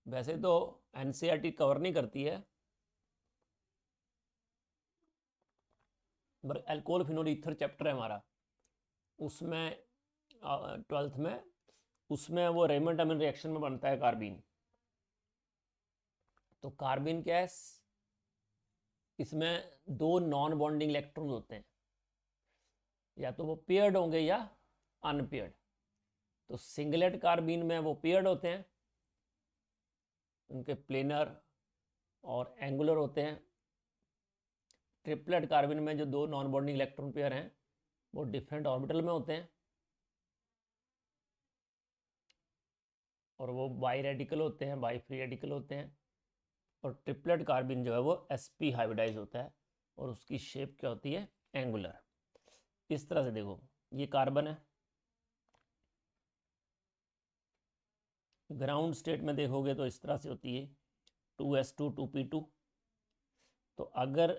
वैसे तो एनसीईआरटी कवर नहीं करती है, पर एल्कोहल फिनोल ईथर चैप्टर है हमारा, उसमें 12th में, उसमें वो रेमंड अमीन रिएक्शन में बनता है कार्बीन। तो कार्बीन क्या है? इसमें 2 नॉन बॉन्डिंग इलेक्ट्रॉन होते हैं, या तो वो पेयर्ड होंगे या अनपेयर्ड। तो सिंगलेट कार्बीन में वो पेयर्ड होते हैं, उनके प्लेनर और एंगुलर होते हैं। ट्रिपलेट कार्बन में जो 2 नॉन बॉन्डिंग इलेक्ट्रॉन पेयर हैं वो डिफरेंट ऑर्बिटल में होते हैं, और वो बाई रेडिकल होते हैं, बाई फ्री रेडिकल होते हैं। और ट्रिपलेट कार्बन जो है वो sp हाइब्रिडाइज होता है, और उसकी शेप क्या होती है? एंगुलर। इस तरह से देखो, ये कार्बन है, ग्राउंड स्टेट में देखोगे तो इस तरह से होती है, 2s2 2p2। तो अगर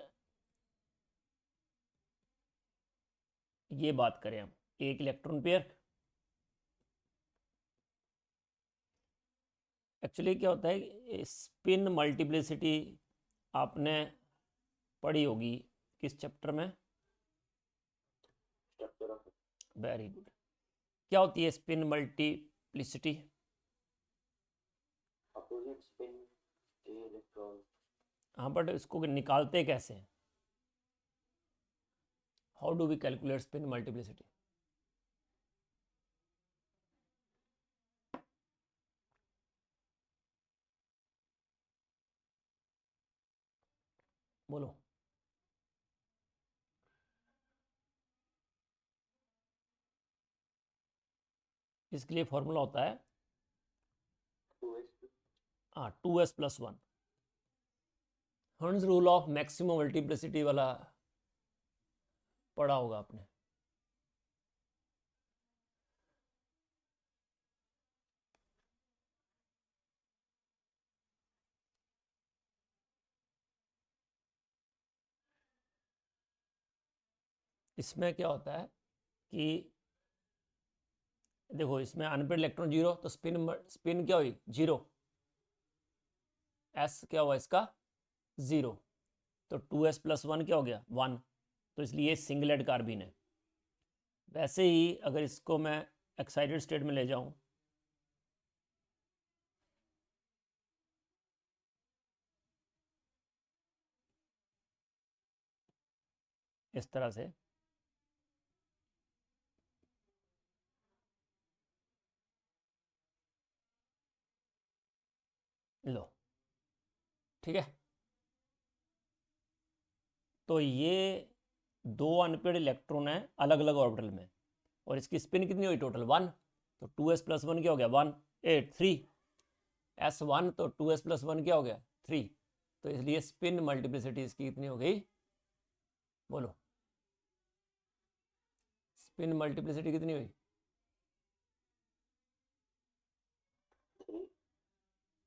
ये बात करें हम, एक इलेक्ट्रॉन पेयर, एक्चुअली क्या होता है, स्पिन मल्टीप्लिसिटी आपने पढ़ी होगी किस चैप्टर में? Very good. क्या होती है स्पिन मल्टीप्लिसिटी? अपोजिट स्पिन के इलेक्ट्रॉन। हाँ, बट इसको निकालते कैसे हैं? How do we calculate spin multiplicity? बोलो। इसके लिए फॉर्मूला होता है 2s+1। Hund's rule of maximum multiplicity वाला पढ़ा होगा आपने। इसमें क्या होता है कि देखो, इसमें अनपेड इलेक्ट्रॉन 0, तो स्पिन क्या हुई? 0। s क्या हुआ इसका? 0। तो 2s+1 क्या हो गया? 1। तो इसलिए सिंगलेट कार्बीन है। वैसे ही अगर इसको मैं एक्साइटेड स्टेट में ले जाऊं इस तरह से। लो, ठीक है। तो ये 2 अनपेड इलेक्ट्रॉन है अलग अलग ऑर्बिटल में, और इसकी स्पिन कितनी हुई टोटल 1। तो 2s+1 क्या हो गया 1 8 3 s1, तो 2s+1 क्या हो गया 3। तो इसलिए स्पिन मल्टीप्लिसिटी इसकी कितनी हो गई, बोलो स्पिन मल्टीप्लिसिटी कितनी हुई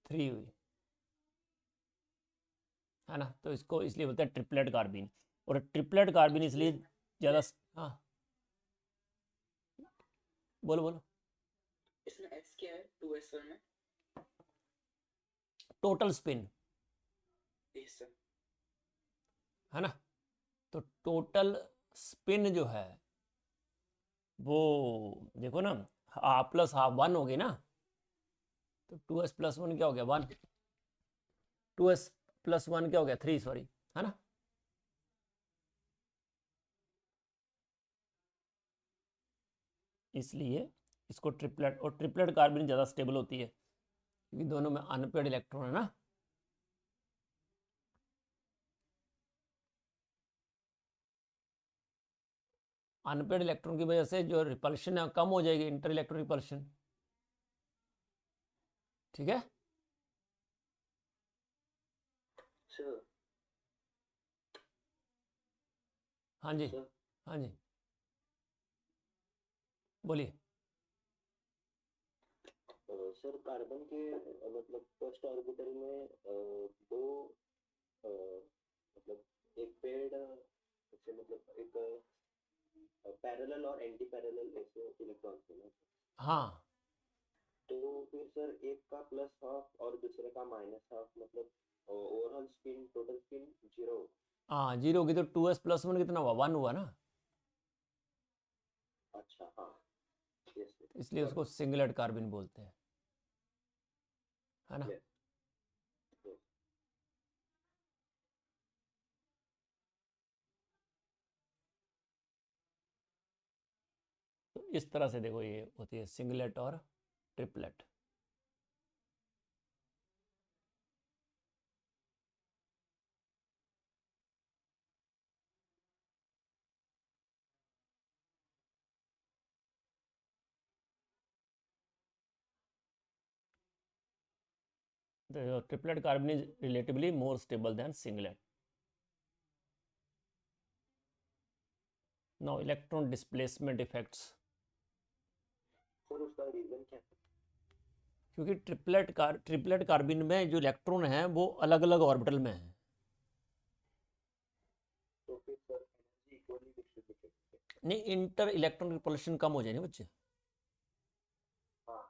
3 हुई, है ना। तो इसको इसलिए बोलते हैं ट्रिपलेट कार्बिन। और ट्रिपलेट कार्बिन इसलिए ज़्यादा, हाँ बोलो बोलो। इसमें s क्या है 2s1 में? Total spin, yes sir। है ना। तो टोटल स्पिन जो है वो देखो ना, हाफ प्लस हाफ 1 हो गई ना। तो 2s+1 क्या हो गया 1, 2s+1 क्या हो गया 3, सॉरी, है ना। इसलिए इसको ट्रिपलेट, और ट्रिपलेट कार्बन ज़्यादा स्टेबल होती है क्योंकि दोनों में अनपेड इलेक्ट्रॉन है ना। अनपेड इलेक्ट्रॉन की वजह से जो रिपल्शन है कम हो जाएगी, इंटर इलेक्ट्रॉन रिपल्शन, ठीक है। सर हाँ जी, सर हाँ जी, बोलिए। सर कार्बन के मतलब फर्स्ट ऑर्बिटल में दो मतलब एक पेड ऐसे मतलब एक पैरेलल और एंटी पैरेलल ऐसे इलेक्ट्रॉन थे ना। हाँ तो फिर सर एक का प्लस हाफ और दूसरे का माइनस हाफ मतलब ओवरऑल स्पिन टोटल स्पिन 0। हाँ, 0 होगी तो 2s+1 कितना हुआ 1 हुआ ना। अच्छा हाँ यस इसलिए उसको सिंगलेट कार्बन बोलते हैं, है ना। यस। तो इस तरह से देखो ये होती है सिंगलेट और triplet. The triplet carbon is relatively more stable than singlet. Now electron displacement effects. Sir उसका रीजन क्या है? क्योंकि ट्रिपलेट कार्बिन में जो इलेक्ट्रॉन हैं वो अलग अलग ऑर्बिटल में हैं। तो फिर सर एनर्जी इक्वली डिस्ट्रीब्यूटेड है। नहीं, इंटर इलेक्ट्रॉन रिपल्शन कम हो जाएगी बच्चे। हाँ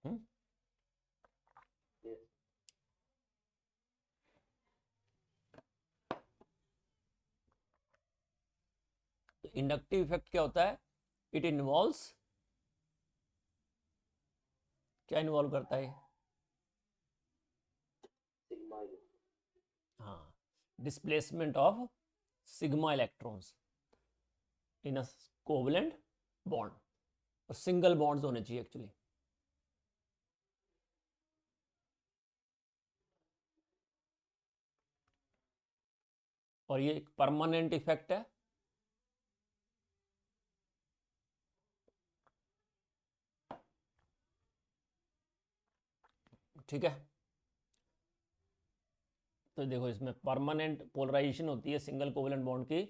हम्म? यस तो इंडक्टिव इफेक्ट क्या होता है, इट इन्वॉल्व्स, क्या इन्वॉल्व करता है, सिग्मा हाँ, displacement of sigma electrons in a covalent bond. और सिंगल बॉन्ड्स होने चाहिए एक्चुअली। और ये एक परमानेंट इफेक्ट है। ठीक है, तो देखो इसमें परमानेंट पोलराइजेशन होती है सिंगल कोवलेंट बॉन्ड की,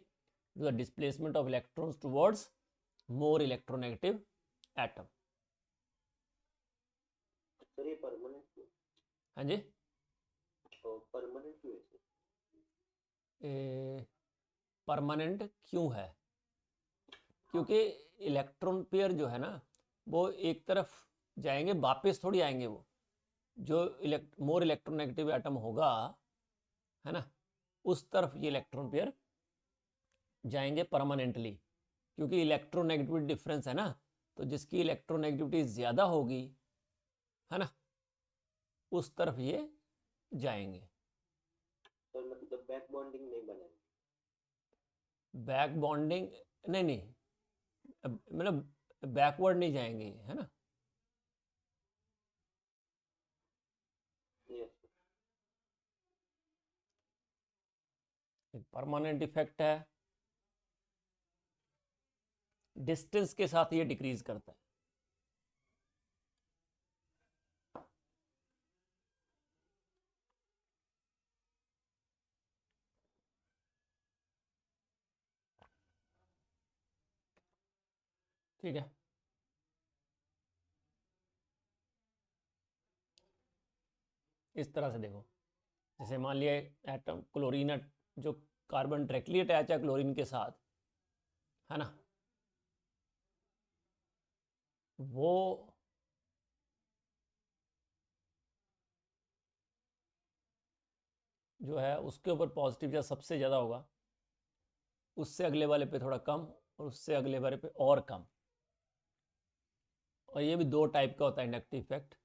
displacement of electrons towards more electronegative atom. Sir ये परमानेंट क्यों? हाँ जी, परमानेंट क्यों है सर? परमानेंट क्यों है, क्योंकि इलेक्ट्रॉन पेयर जो है ना वो एक तरफ जाएंगे, वापस थोड़ी आएंगे। वो जो मोर इलेक्ट्रोनेगेटिव एटम होगा, है ना, उस तरफ ये इलेक्ट्रॉन पेयर जाएंगे परमानेंटली, क्योंकि इलेक्ट्रोनेगेटिव डिफरेंस है ना, तो जिसकी इलेक्ट्रोनेगेटिविटी ज़्यादा होगी, है ना, उस तरफ ये जाएंगे। तो मतलब बैक बॉन्डिंग नहीं बनेगी। बैक बॉन्डिंग नहीं नहीं, मतलब बैकवर्ड नहीं जाएंगे, है ना। यस। एक परमानेंट इफेक्ट है, डिस्टेंस के साथ ये डिक्रीज करता है। ठीक है, इस तरह से देखो, जैसे मान लिया एटम क्लोरीन, जो कार्बन डायरेक्टली अटैच है क्लोरीन के साथ, है ना, वो जो है उसके ऊपर पॉजिटिव चार्ज सबसे ज़्यादा होगा, उससे अगले वाले पे थोड़ा कम, और उससे अगले वाले पे और कम। और ये भी दो टाइप का होता है इंडक्टिव इफेक्ट।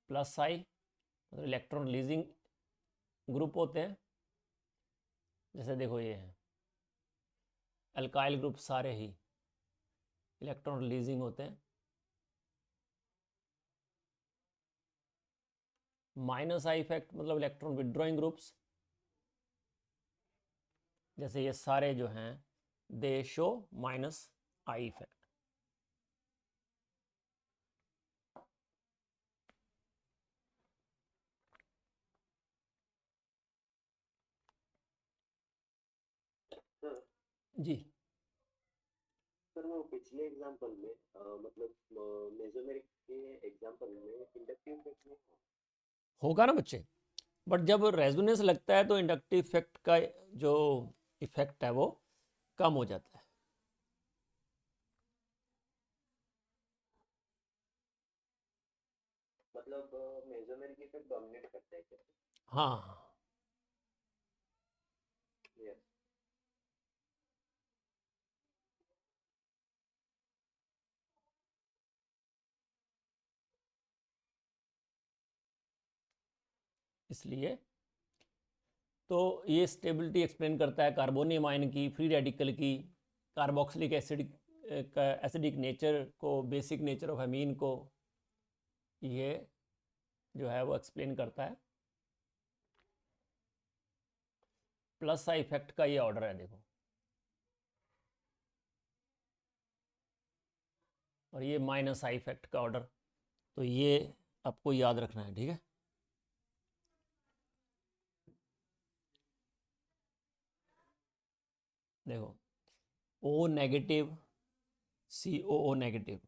प्लस आई मतलब इलेक्ट्रॉन रिलीजिंग ग्रुप होते हैं, जैसे देखो ये है अल्काइल ग्रुप, सारे ही इलेक्ट्रॉन रिलीजिंग होते हैं। माइनस आई इफेक्ट मतलब इलेक्ट्रॉन विड्रॉइंग ग्रुप्स, जैसे ये सारे जो हैं they show minus I effect. Sir ji sir वो पिछले एग्जांपल में मतलब मेसोमेरिक के एग्जांपल में इंडक्टिव इफेक्ट नहीं होगा ना बच्चे, बट जब रेजोनेंस लगता है तो इंडक्टिव इफेक्ट का जो इफेक्ट है वो कम हो जाता है। मतलब मेसोमेरिक इफेक्ट डोमिनेट करता है क्या? हाँ, यस। इसलिए तो ये स्टेबिलिटी एक्सप्लेन करता है कार्बोनियम आयन की, फ्री रेडिकल की, कार्बोक्सिलिक एसिड का एसिडिक नेचर को, बेसिक नेचर ऑफ अमीन को, ये जो है वो एक्सप्लेन करता है। प्लस आई इफेक्ट का ये ऑर्डर है देखो, और ये माइनस आई इफेक्ट का ऑर्डर, तो ये आपको याद रखना है, ठीक है। देखो ओ नेगेटिव, COO नेगेटिव,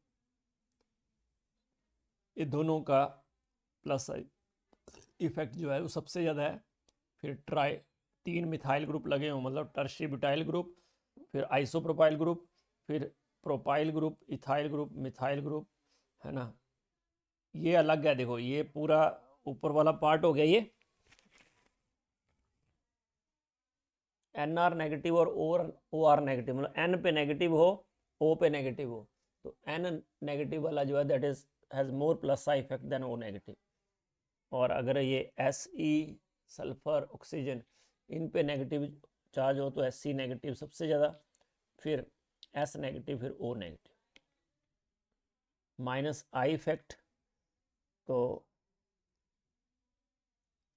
ये दोनों का प्लस इफेक्ट जो है वो सबसे ज़्यादा है। फिर ट्राई 3 मिथाइल ग्रुप लगे हों, मतलब टर्शी ब्यूटाइल ग्रुप, फिर आइसोप्रोपाइल ग्रुप, फिर propyl group, ethyl group, methyl group, है ना। ये अलग है, देखो ये पूरा ऊपर वाला पार्ट हो गया ये NR नेगेटिव और OR नेगेटिव, मतलब N पे नेगेटिव हो, O पे नेगेटिव हो, तो N नेगेटिव वाला जो है that is has more plus I effect than O negative. और अगर ये Se सल्फर ऑक्सीजन इन पे नेगेटिव चार्ज हो तो Sc नेगेटिव सबसे ज़्यादा, फिर S नेगेटिव, फिर O negative. Minus I effect तो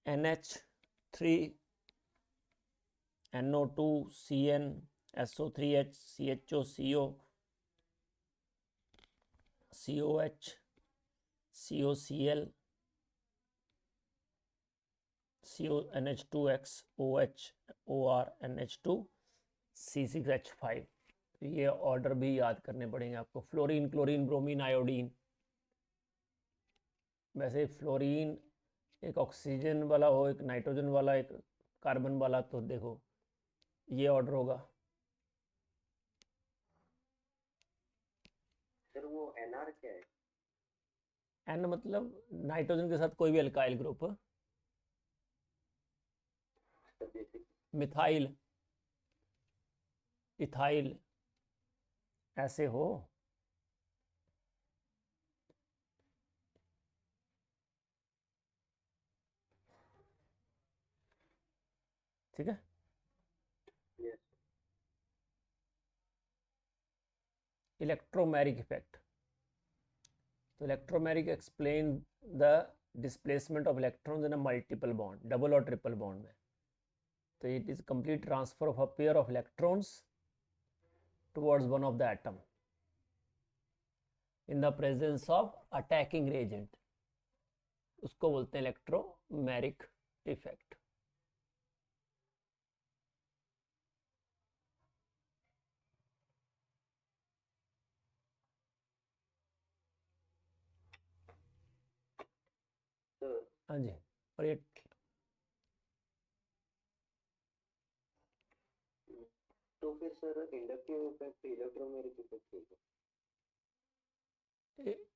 NH3 NO2 CN SO3H CHO CO COH COCl CONH2X OH OR NH2 C6H5। तो ये ऑर्डर भी याद करने पड़ेंगे आपको। Fluorine, chlorine, bromine, iodine. वैसे फ्लोरीन एक ऑक्सीजन वाला हो, एक नाइट्रोजन वाला, एक कार्बन वाला, तो देखो ये ऑर्डर होगा। सर वो एनआर क्या है? एन मतलब नाइट्रोजन के साथ कोई भी alkyl group, basic. Methyl ethyl ऐसे हो, ठीक है। Yes. इलेक्ट्रोमैरिक इफेक्ट, तो electromeric explain the displacement of electrons in a multiple bond, double और ट्रिपल बॉन्ड में। तो it is complete transfer of a pair of electrons towards one of the atom in the presence of attacking reagent, उसको बोलते हैं electromeric effect. Sir, हाँ जी, और ये तो फिर sir inductive effect electromagnetic effect होगा।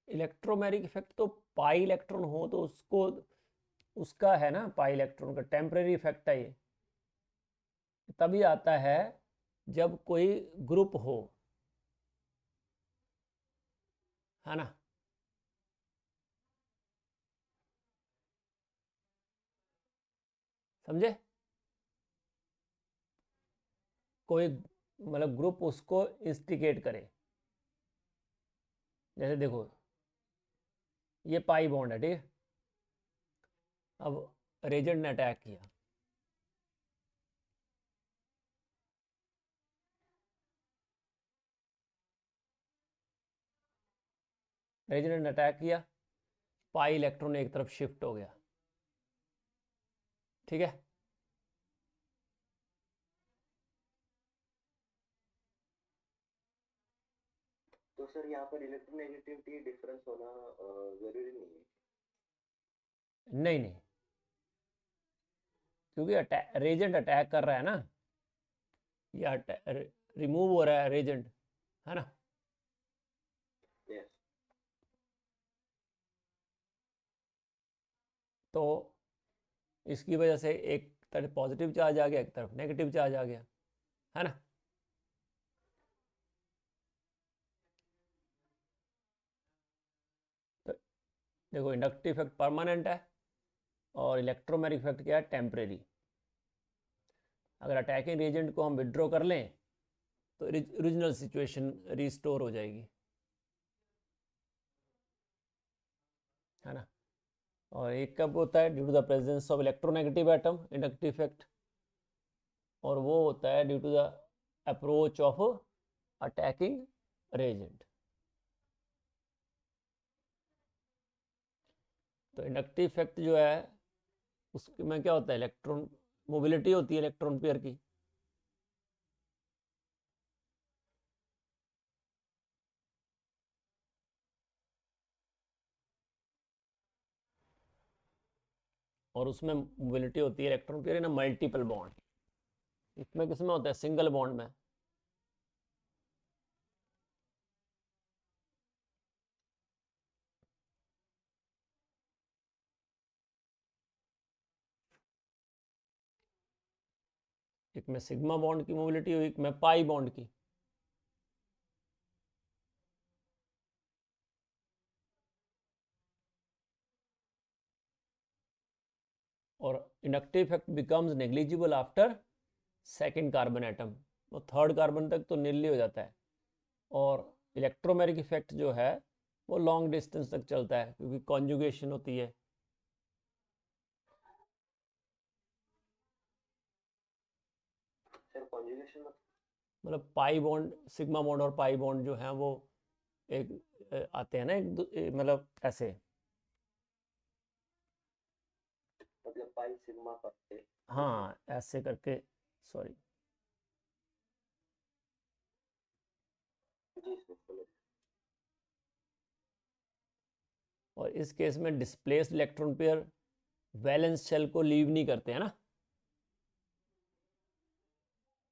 इलेक्ट्रोमैरिक इफेक्ट तो पाई इलेक्ट्रॉन हो तो उसको, उसका है ना, पाई इलेक्ट्रॉन का टेम्परेरी इफेक्ट है ये, तभी आता है जब कोई ग्रुप हो, है ना। समझे, कोई मतलब ग्रुप उसको इंस्टिगेट करे। जैसे देखो ये पाई बॉन्ड है, ठीक है। अब रेजेंट ने अटैक किया, रेजेंट ने अटैक किया, पाई इलेक्ट्रॉन एक तरफ शिफ्ट हो गया, ठीक है। तो सर यहाँ पर इलेक्ट्रोनेगेटिविटी डिफरेंस होना जरूरी नहीं है। नहीं नहीं, क्योंकि रेजेंट अटैक कर रहा है ना, ये रिमूव हो रहा है रेजेंट, है ना। Yes. तो इसकी वजह से एक तरफ पॉजिटिव चार्ज आ गया, एक तरफ नेगेटिव चार्ज आ गया, है ना। तो देखो इंडक्टिव इफेक्ट परमानेंट है और इलेक्ट्रोमैग्नेटिक इफेक्ट क्या है, टेम्परेरी। अगर अटैकिंग एजेंट को हम विड्रॉ कर लें तो ओरिजिनल सिचुएशन रिस्टोर हो जाएगी, है ना। और एक कब होता है, due to the presence of electronegative atom, inductive effect. और वो होता है due to the approach of attacking reagent. तो इंडक्टिव इफेक्ट जो है उसमें क्या होता है, इलेक्ट्रॉन मोबिलिटी होती है इलेक्ट्रॉन पेयर की। और उसमें मोबिलिटी होती है electron pair in a multiple bond. इसमें किसमें होता है, सिंगल बॉन्ड में। एक में सिग्मा बॉन्ड की मोबिलिटी हुई, एक में पाई बॉन्ड की। और inductive effect becomes negligible after second carbon atom, वो थर्ड कार्बन तक तो नीली हो जाता है। और इलेक्ट्रोमैग्नेटिक इफेक्ट जो है वो लॉन्ग डिस्टेंस तक चलता है, क्योंकि कॉन्जुगेशन होती है। सर कॉन्जुगेशन मतलब पाई बॉन्ड, सिग्मा बॉन्ड और पाई बॉन्ड जो हैं वो एक आते हैं ना, मतलब ऐसे। मतलब पाई सिग्मा पाई। हाँ ऐसे करके, सॉरी। जी सर। और इस केस में displaced electron pair valence shell को लीव नहीं करते हैं ना,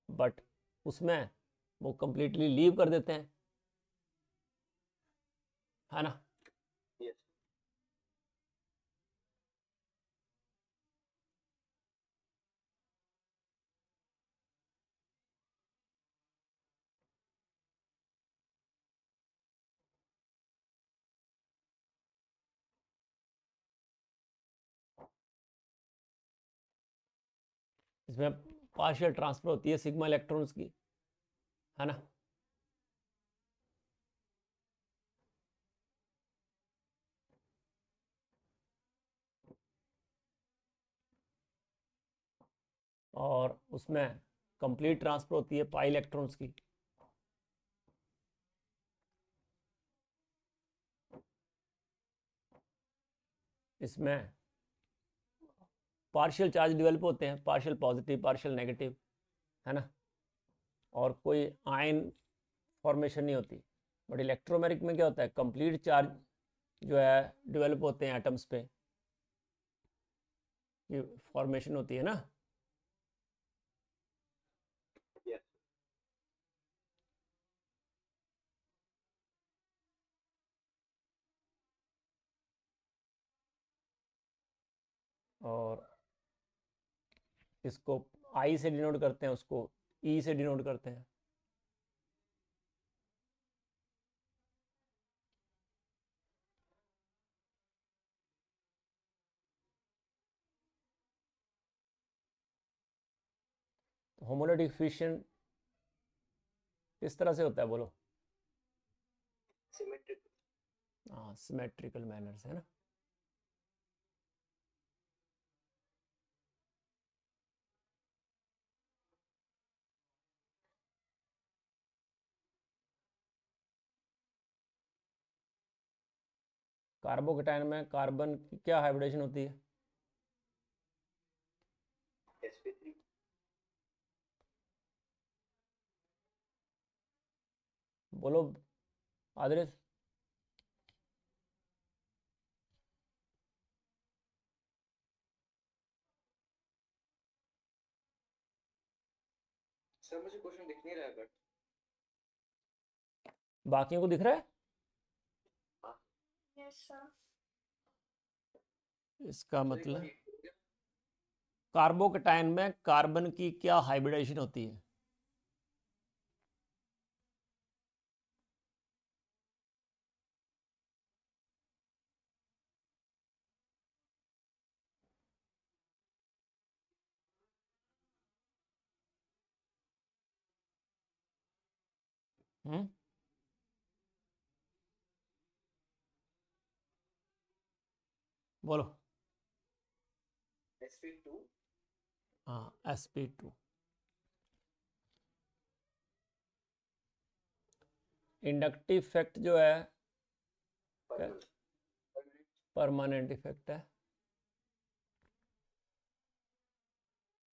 बट उसमें वो कंप्लीटली लीव कर देते हैं, है ना। यस। इसमें पार्शियल ट्रांसफर होती है सिग्मा इलेक्ट्रॉन्स की, है ना। और उसमें कंप्लीट ट्रांसफर होती है पाई इलेक्ट्रॉन्स की। इसमें पार्शियल चार्ज डेवलप होते हैं, पार्शियल पॉजिटिव पार्शियल नेगेटिव, है ना। और कोई आयन फॉर्मेशन नहीं होती। बट इलेक्ट्रोमेरिक में क्या होता है, कंप्लीट चार्ज जो है डेवलप होते हैं एटम्स पे, ये फॉर्मेशन होती है ना। Yes. और इसको आई से डिनोट करते हैं, उसको ई से डिनोट करते हैं। तो होमोलैटिक फिशन किस तरह से होता है बोलो। Symmetric. हाँ, सिमेट्रिकल मैनर से, है ना। कार्बोकेटायन में कार्बन की क्या हाइब्रिडेशन होती है। sp3. बोलो आदर्श। सर मुझे क्वेश्चन दिख नहीं रहा है बट बाकियों को दिख रहा है। Yes sir. इसका सर एक बार मतलब repeat करिए। कार्बोकेटायन में कार्बन की क्या हाइब्रिडेशन होती है। हम्म, बोलो। sp2 हाँ, sp2। इंडक्टिव इफेक्ट जो है Permanent. परमानेंट इफेक्ट है।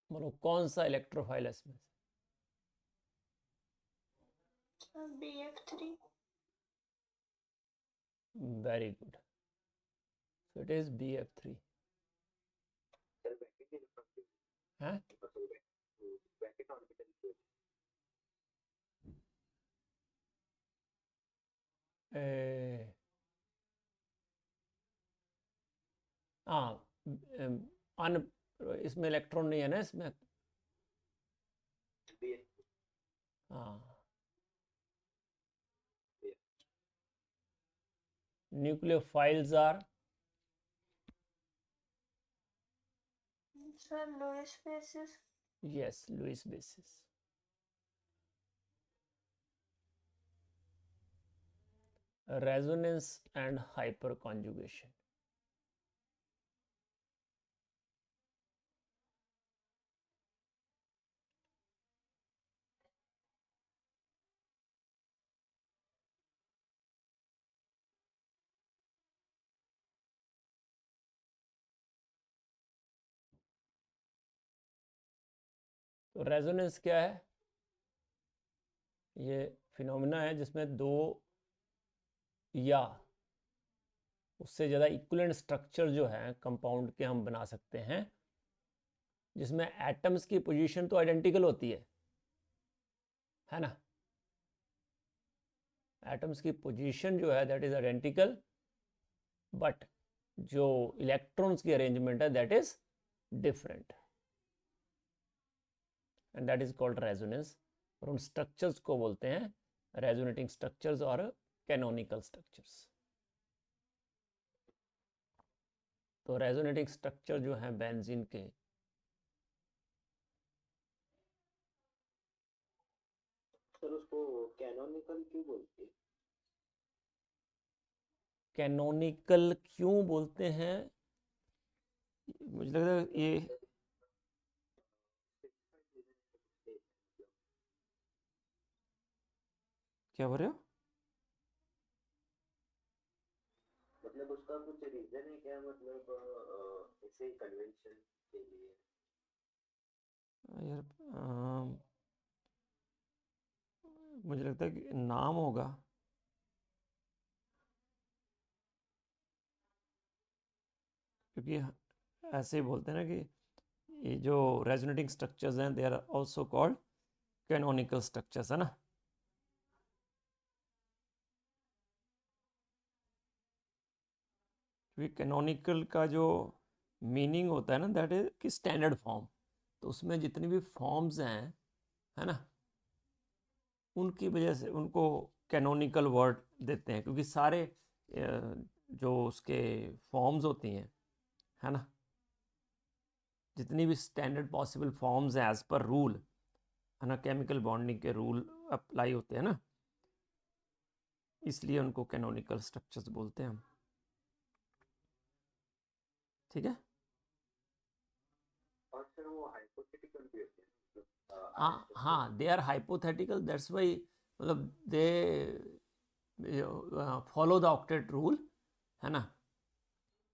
बोलो कौन सा इलेक्ट्रोफाइल है इसमें। Sir BF3। Very good, so it is BF3। Sir, bracket electron की है bracket orbital की हाँ, अन इसमें इलेक्ट्रॉन नहीं है ना इसमें। BF. हाँ, nucleophiles are sir Lewis bases. Yes Lewis bases. Resonance and hyperconjugation. तो रेजोनेंस क्या है, ये फिनोमेना है जिसमें दो या उससे ज़्यादा इक्विवेलेंट स्ट्रक्चर जो है कंपाउंड के हम बना सकते हैं, जिसमें एटम्स की पोजीशन तो आइडेंटिकल होती है ना। एटम्स की पोजीशन जो है दैट इज आइडेंटिकल, बट जो इलेक्ट्रॉन्स की अरेंजमेंट है that is different, and that is called resonance. और उन स्ट्रक्चर्स को बोलते हैं रेजोनेटिंग स्ट्रक्चर्स और कैनोनिकल स्ट्रक्चर्स। तो रेजोनेटिंग स्ट्रक्चर जो है बेंजीन के, कैनोनिकल क्यों बोलते हैं? कैनोनिकल क्यों बोलते हैं, मुझे लग रहा है ये क्या बोल रहे हो? मतलब उसका कुछ रीजन है क्या, मतलब ऐसे ही कन्वेंशन के लिए? यार मुझे लगता है कि नाम होगा, क्योंकि ऐसे ही बोलते हैं ना कि ये जो रेजोनेटिंग स्ट्रक्चर्स हैं they are also called canonical structures, है ना। क्योंकि कैनोनिकल का जो मीनिंग होता है ना दैट इज कि स्टैंडर्ड फॉर्म, तो उसमें जितनी भी फॉर्म्स हैं, है ना, उनकी वजह से उनको कैनोनिकल वर्ड देते हैं, क्योंकि सारे जो उसके फॉर्म्स होती हैं, है ना, जितनी भी स्टैंडर्ड पॉसिबल फॉर्म्स हैं एज पर रूल, है ना, केमिकल बॉन्डिंग के रूल अप्लाई होते हैं ना, इसलिए उनको कैनोनिकल स्ट्रक्चर्स बोलते हैं हम। ठीक है। और सर वो हाइपोथेटिकल भी होते हैं, मतलब हाँ हाँ, they are hypothetical, that's why, मतलब they follow the octet rule, है ना,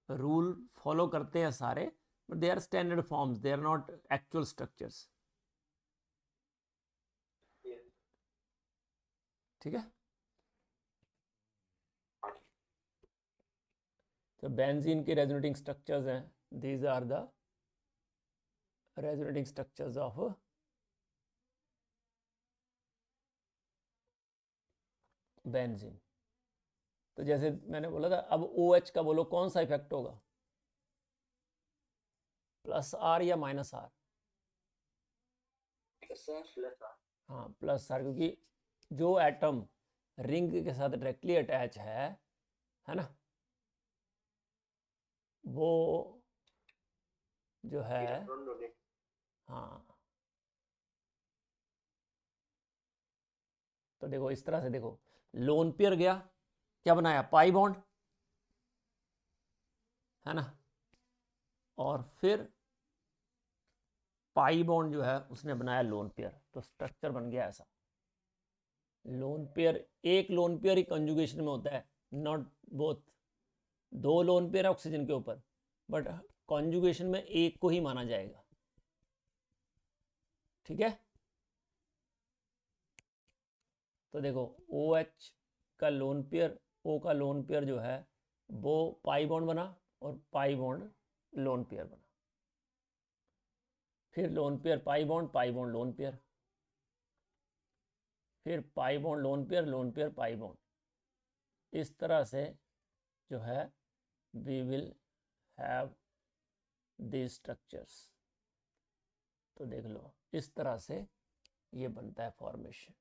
रूल फॉलो करते हैं सारे, but they are standard forms, they are not actual structures. ठीक है। तो बेंजीन के रेजोनेटिंग स्ट्रक्चर्स हैं, these are the resonating structures of benzene. तो जैसे मैंने बोला था, अब OH का बोलो कौन सा इफेक्ट होगा, प्लस आर या माइनस आर? हाँ प्लस आर, क्योंकि जो एटम रिंग के साथ डायरेक्टली अटैच है ना, वो जो है, इलेक्ट्रॉन डोनेट। हाँ, तो देखो इस तरह से, देखो लोन पेयर गया, क्या बनाया, पाई बॉन्ड, है ना, और फिर पाई बॉन्ड जो है उसने बनाया लोन पेयर, तो स्ट्रक्चर बन गया ऐसा। लोन पेयर, एक लोन पेयर ही कंजुगेशन में होता है, नॉट बोथ, दो लोन पेयर है ऑक्सीजन के ऊपर, बट कॉन्जुगेशन में एक को ही माना जाएगा। ठीक है। तो देखो OH का लोन पेयर, O का लोन पेयर जो है वो पाई बॉन्ड बना, और पाई बॉन्ड लोन पेयर बना, फिर lone pair pi bond lone pair, फिर pi bond lone pair pi bond. इस तरह से जो है we will have these structures. तो देख लो इस तरह से ये बनता है फॉर्मेशन।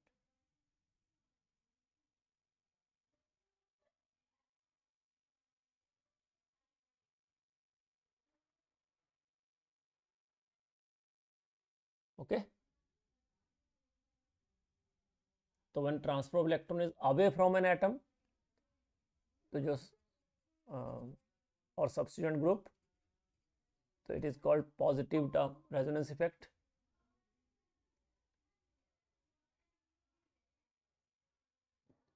ओके। तो when transfer of electron is away from an atom, तो जो और सब्स्टिट्यूएंट ग्रुप, तो it is called positive term resonance effect.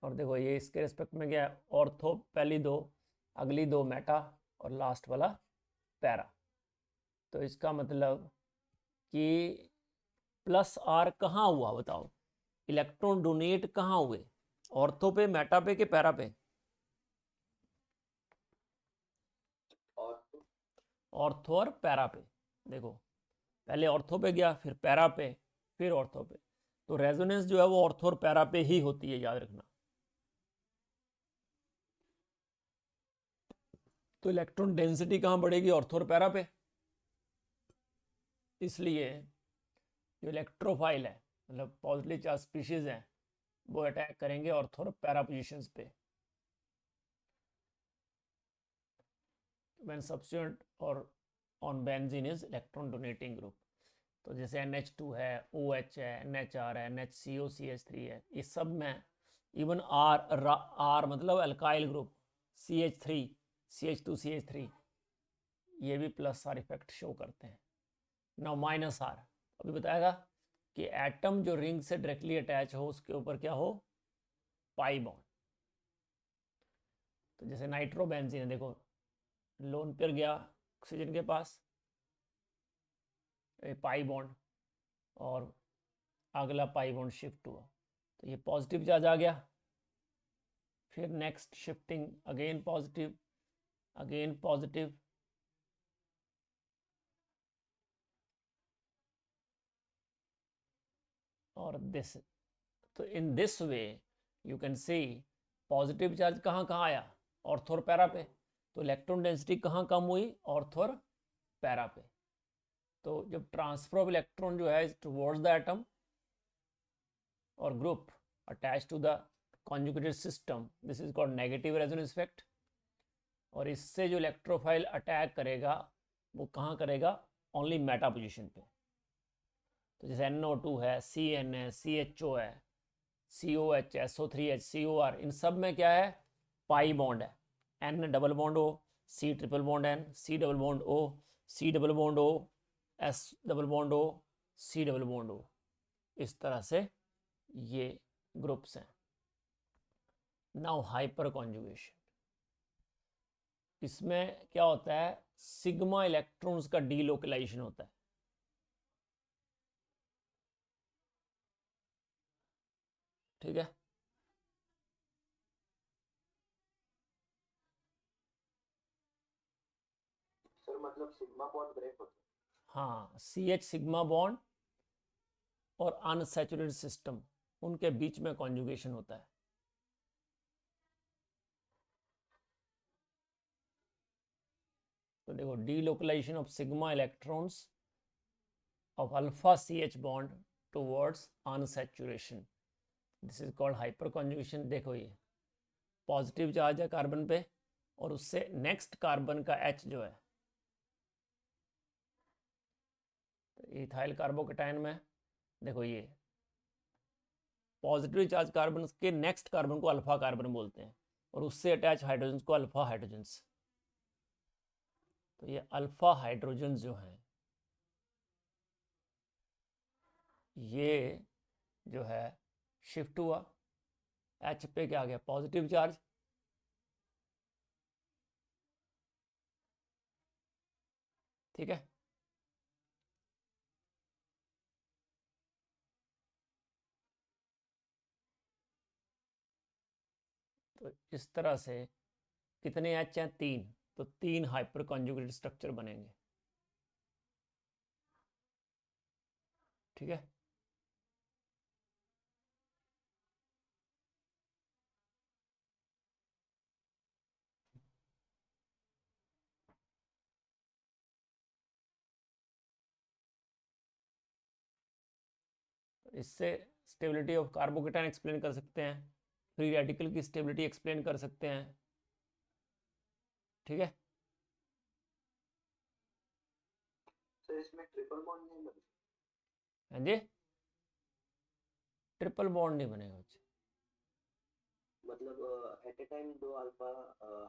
और देखो ये इसके रिस्पेक्ट में क्या है, ऑर्थो पहली दो, अगली दो मेटा, और लास्ट वाला पैरा। तो इसका मतलब कि प्लस आर कहाँ हुआ बताओ, इलेक्ट्रॉन डोनेट कहाँ हुए, ऑर्थो पे, मेटा पे, कि पैरा पे? ऑर्थो और पैरा पे। देखो पहले ऑर्थो पे गया, फिर पैरा पे, फिर ऑर्थो पे, तो रेजोनेंस जो है वो ऑर्थो और पैरा पे ही होती है, याद रखना। तो इलेक्ट्रॉन डेंसिटी कहाँ बढ़ेगी, ऑर्थो और पैरा पे। इसलिए जो इलेक्ट्रोफाइल है, मतलब पॉजिटिव चार्ज स्पीशीज हैं, वो अटैक करेंगे ऑर्थो और पैरा पोजिशंस पे। when substituent और on benzene is electron donating group। तो जैसे NH2 है, OH है, NHR है, NHCO CH3 है, इस सब में इवन आर मतलब अल्काइल ग्रुप CH3 CH2CH3 ये भी प्लस आर इफेक्ट शो करते हैं। नाउ माइनस आर अभी बताएगा कि एटम जो रिंग से डायरेक्टली अटैच हो उसके ऊपर क्या हो, पाई बॉन्ड। तो जैसे नाइट्रोबेंजीन है, देखो लोन पेयर गया ऑक्सीजन के पास, पाई बॉन्ड, और अगला पाई बॉन्ड शिफ्ट हुआ तो ये पॉजिटिव चार्ज आ गया। फिर next shifting again positive, again positive, और दिस। तो in this way you can see positive charge कहाँ कहाँ आया, ऑर्थो और पैरा पे। तो इलेक्ट्रॉन डेंसिटी कहाँ कम हुई, ऑर्थो और पैरा पे। तो जब ट्रांसफर ऑफ इलेक्ट्रॉन जो है टुवर्ड्स द एटम और group attach to the conjugated system, this is called negative resonance effect. और इससे जो इलेक्ट्रोफाइल अटैक करेगा वो कहाँ करेगा, ओनली मेटा पोजिशन पे। तो जैसे NO2 है, CN है, CHO है, COH, SO3H, COR, इन सब में क्या है, पाई बॉन्ड है। N double bond O, C triple bond N, C double bond O, C double bond O, S double bond O, C double bond O। इस तरह से ये ग्रुप्स हैं। नाउ हाइपर कॉन्जुगेशन, इसमें क्या होता है, सिग्मा इलेक्ट्रॉन्स का डीलोकलाइजेशन होता है। ठीक है, सर मतलब सिग्मा बॉन्ड ब्रेक होता है। हाँ, CH सिग्मा बॉन्ड और अनसैचुरेटेड सिस्टम, उनके बीच में कॉन्जुगेशन होता है। तो देखो, delocalization of sigma electrons of alpha CH bond towards unsaturation, this is called hyperconjugation. देखो ये पॉजिटिव चार्ज है कार्बन पे, और उससे नेक्स्ट कार्बन का H जो है, तो इथाइल कार्बोकेटाइन में देखो ये पॉजिटिव चार्ज कार्बन के नेक्स्ट कार्बन को अल्फा कार्बन बोलते हैं, और उससे अटैच हाइड्रोजन को अल्फा हाइड्रोजन्स। तो ये अल्फा हाइड्रोजन जो हैं ये जो है शिफ्ट हुआ, H पे क्या आ गया, पॉजिटिव चार्ज। ठीक है, तो इस तरह से कितने H हैं, 3, तो 3 हाइपर कॉन्जुगेटेड स्ट्रक्चर बनेंगे। ठीक है, इससे स्टेबिलिटी ऑफ कार्बोकेटाइन एक्सप्लेन कर सकते हैं, फ्री रेडिकल की स्टेबिलिटी एक्सप्लेन कर सकते हैं। ठीक है, सर इसमें ट्रिपल बॉन्ड नहीं बनता। हाँ जी, ट्रिपल बॉन्ड नहीं बनेगा बच्चे। मतलब एट ए टाइम दो अल्फा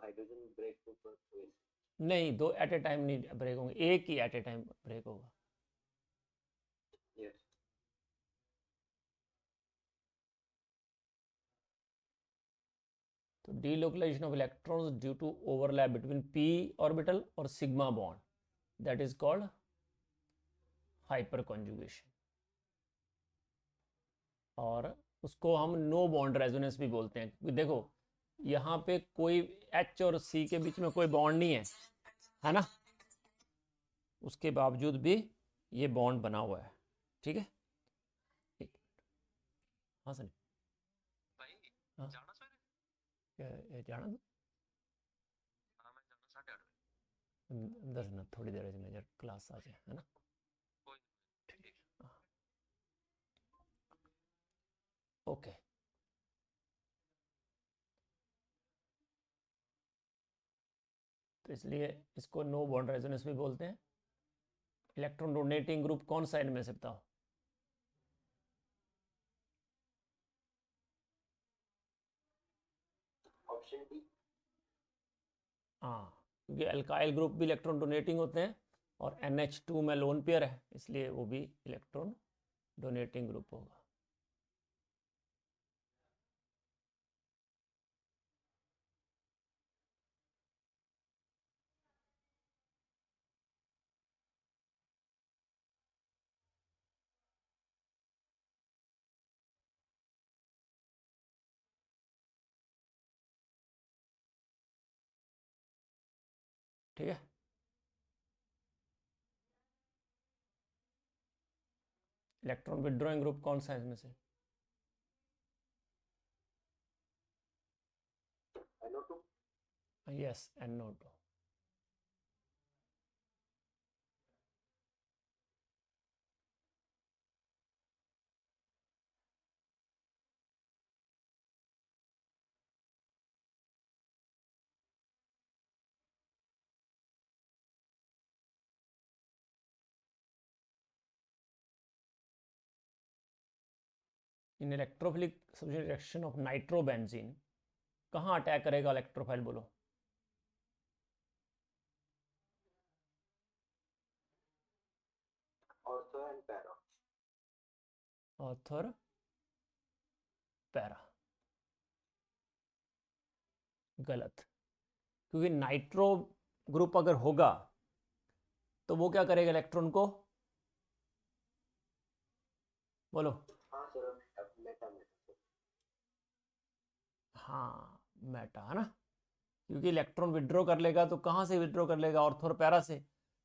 हाइड्रोजन ब्रेक ऊपर हुए। नहीं, 2 एट ए टाइम नहीं ब्रेक होंगे, एक ही एट ए टाइम ब्रेक होगा। यस। तो delocalisation of electrons due to overlap between p orbital और sigma bond, that is called hyperconjugation. और उसको हम नो बॉन्ड रेजोनेंस भी बोलते हैं, क्योंकि देखो यहाँ पे कोई H और C के बीच में कोई बॉन्ड नहीं है ना, उसके बावजूद भी ये बॉन्ड बना हुआ है। ठीक है, हाँ सर, भाई हाँ जाना सवेरे। ये जाना दो, हाँ मैं जाना 8:30 10 मिनट, थोड़ी देर में जब क्लास आ जाए, है ना। कोई ठीक। ओके, तो इसलिए इसको नो बॉन्ड रेजोनेंस भी बोलते हैं। इलेक्ट्रॉन डोनेटिंग ग्रुप कौन सा इनमें से बताओ, हाँ, क्योंकि अल्काइल ग्रुप भी इलेक्ट्रॉन डोनेटिंग होते हैं और NH2 में लोन पेयर है, इसलिए वो भी इलेक्ट्रॉन डोनेटिंग ग्रुप होगा। ठीक है, इलेक्ट्रॉन विड्रॉइंग ग्रुप कौन सा है इसमें से? NO2 yes, NO2। In electrophilic substitution reaction of nitrobenzene कहाँ अटैक करेगा इलेक्ट्रोफाइल, बोलो? Ortho and para ortho para, गलत। क्योंकि नाइट्रो ग्रुप अगर होगा तो वो क्या करेगा इलेक्ट्रॉन को, बोलो? हाँ सर मेटा मेटा हाँ, मेटा है ना, क्योंकि इलेक्ट्रॉन विड्रॉ कर लेगा तो कहाँ से विड्रॉ कर लेगा, ऑर्थो और पैरा से,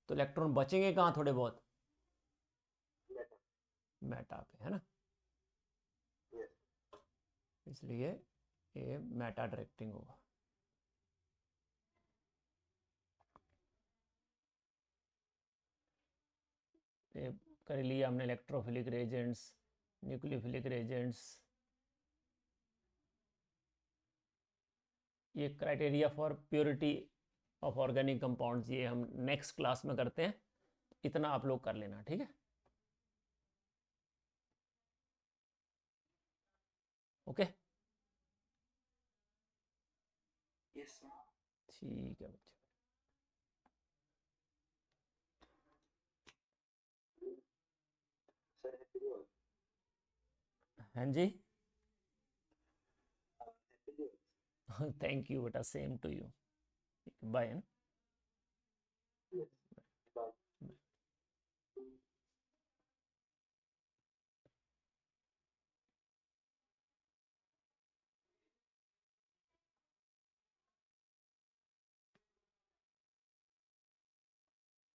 तो इलेक्ट्रॉन बचेंगे कहाँ, थोड़े बहुत मेटा मेटा पे, है ना, यस इसलिए ये मेटा डायरेक्टिंग होगा। ये कर लिया हमने इलेक्ट्रोफिलिक रेजेंट्स, न्यूक्लियोफिलिक रेजेंट्स, ये criteria for purity of organic compounds, ये हम नेक्स्ट क्लास में करते हैं, इतना आप लोग कर लेना, ठीक है? Okay, yes sir. ठीक है बच्चे। सर हैप्पी न्यू हाँ जी, ईयर थैंक यू बेटा, सेम टू यू, बाय।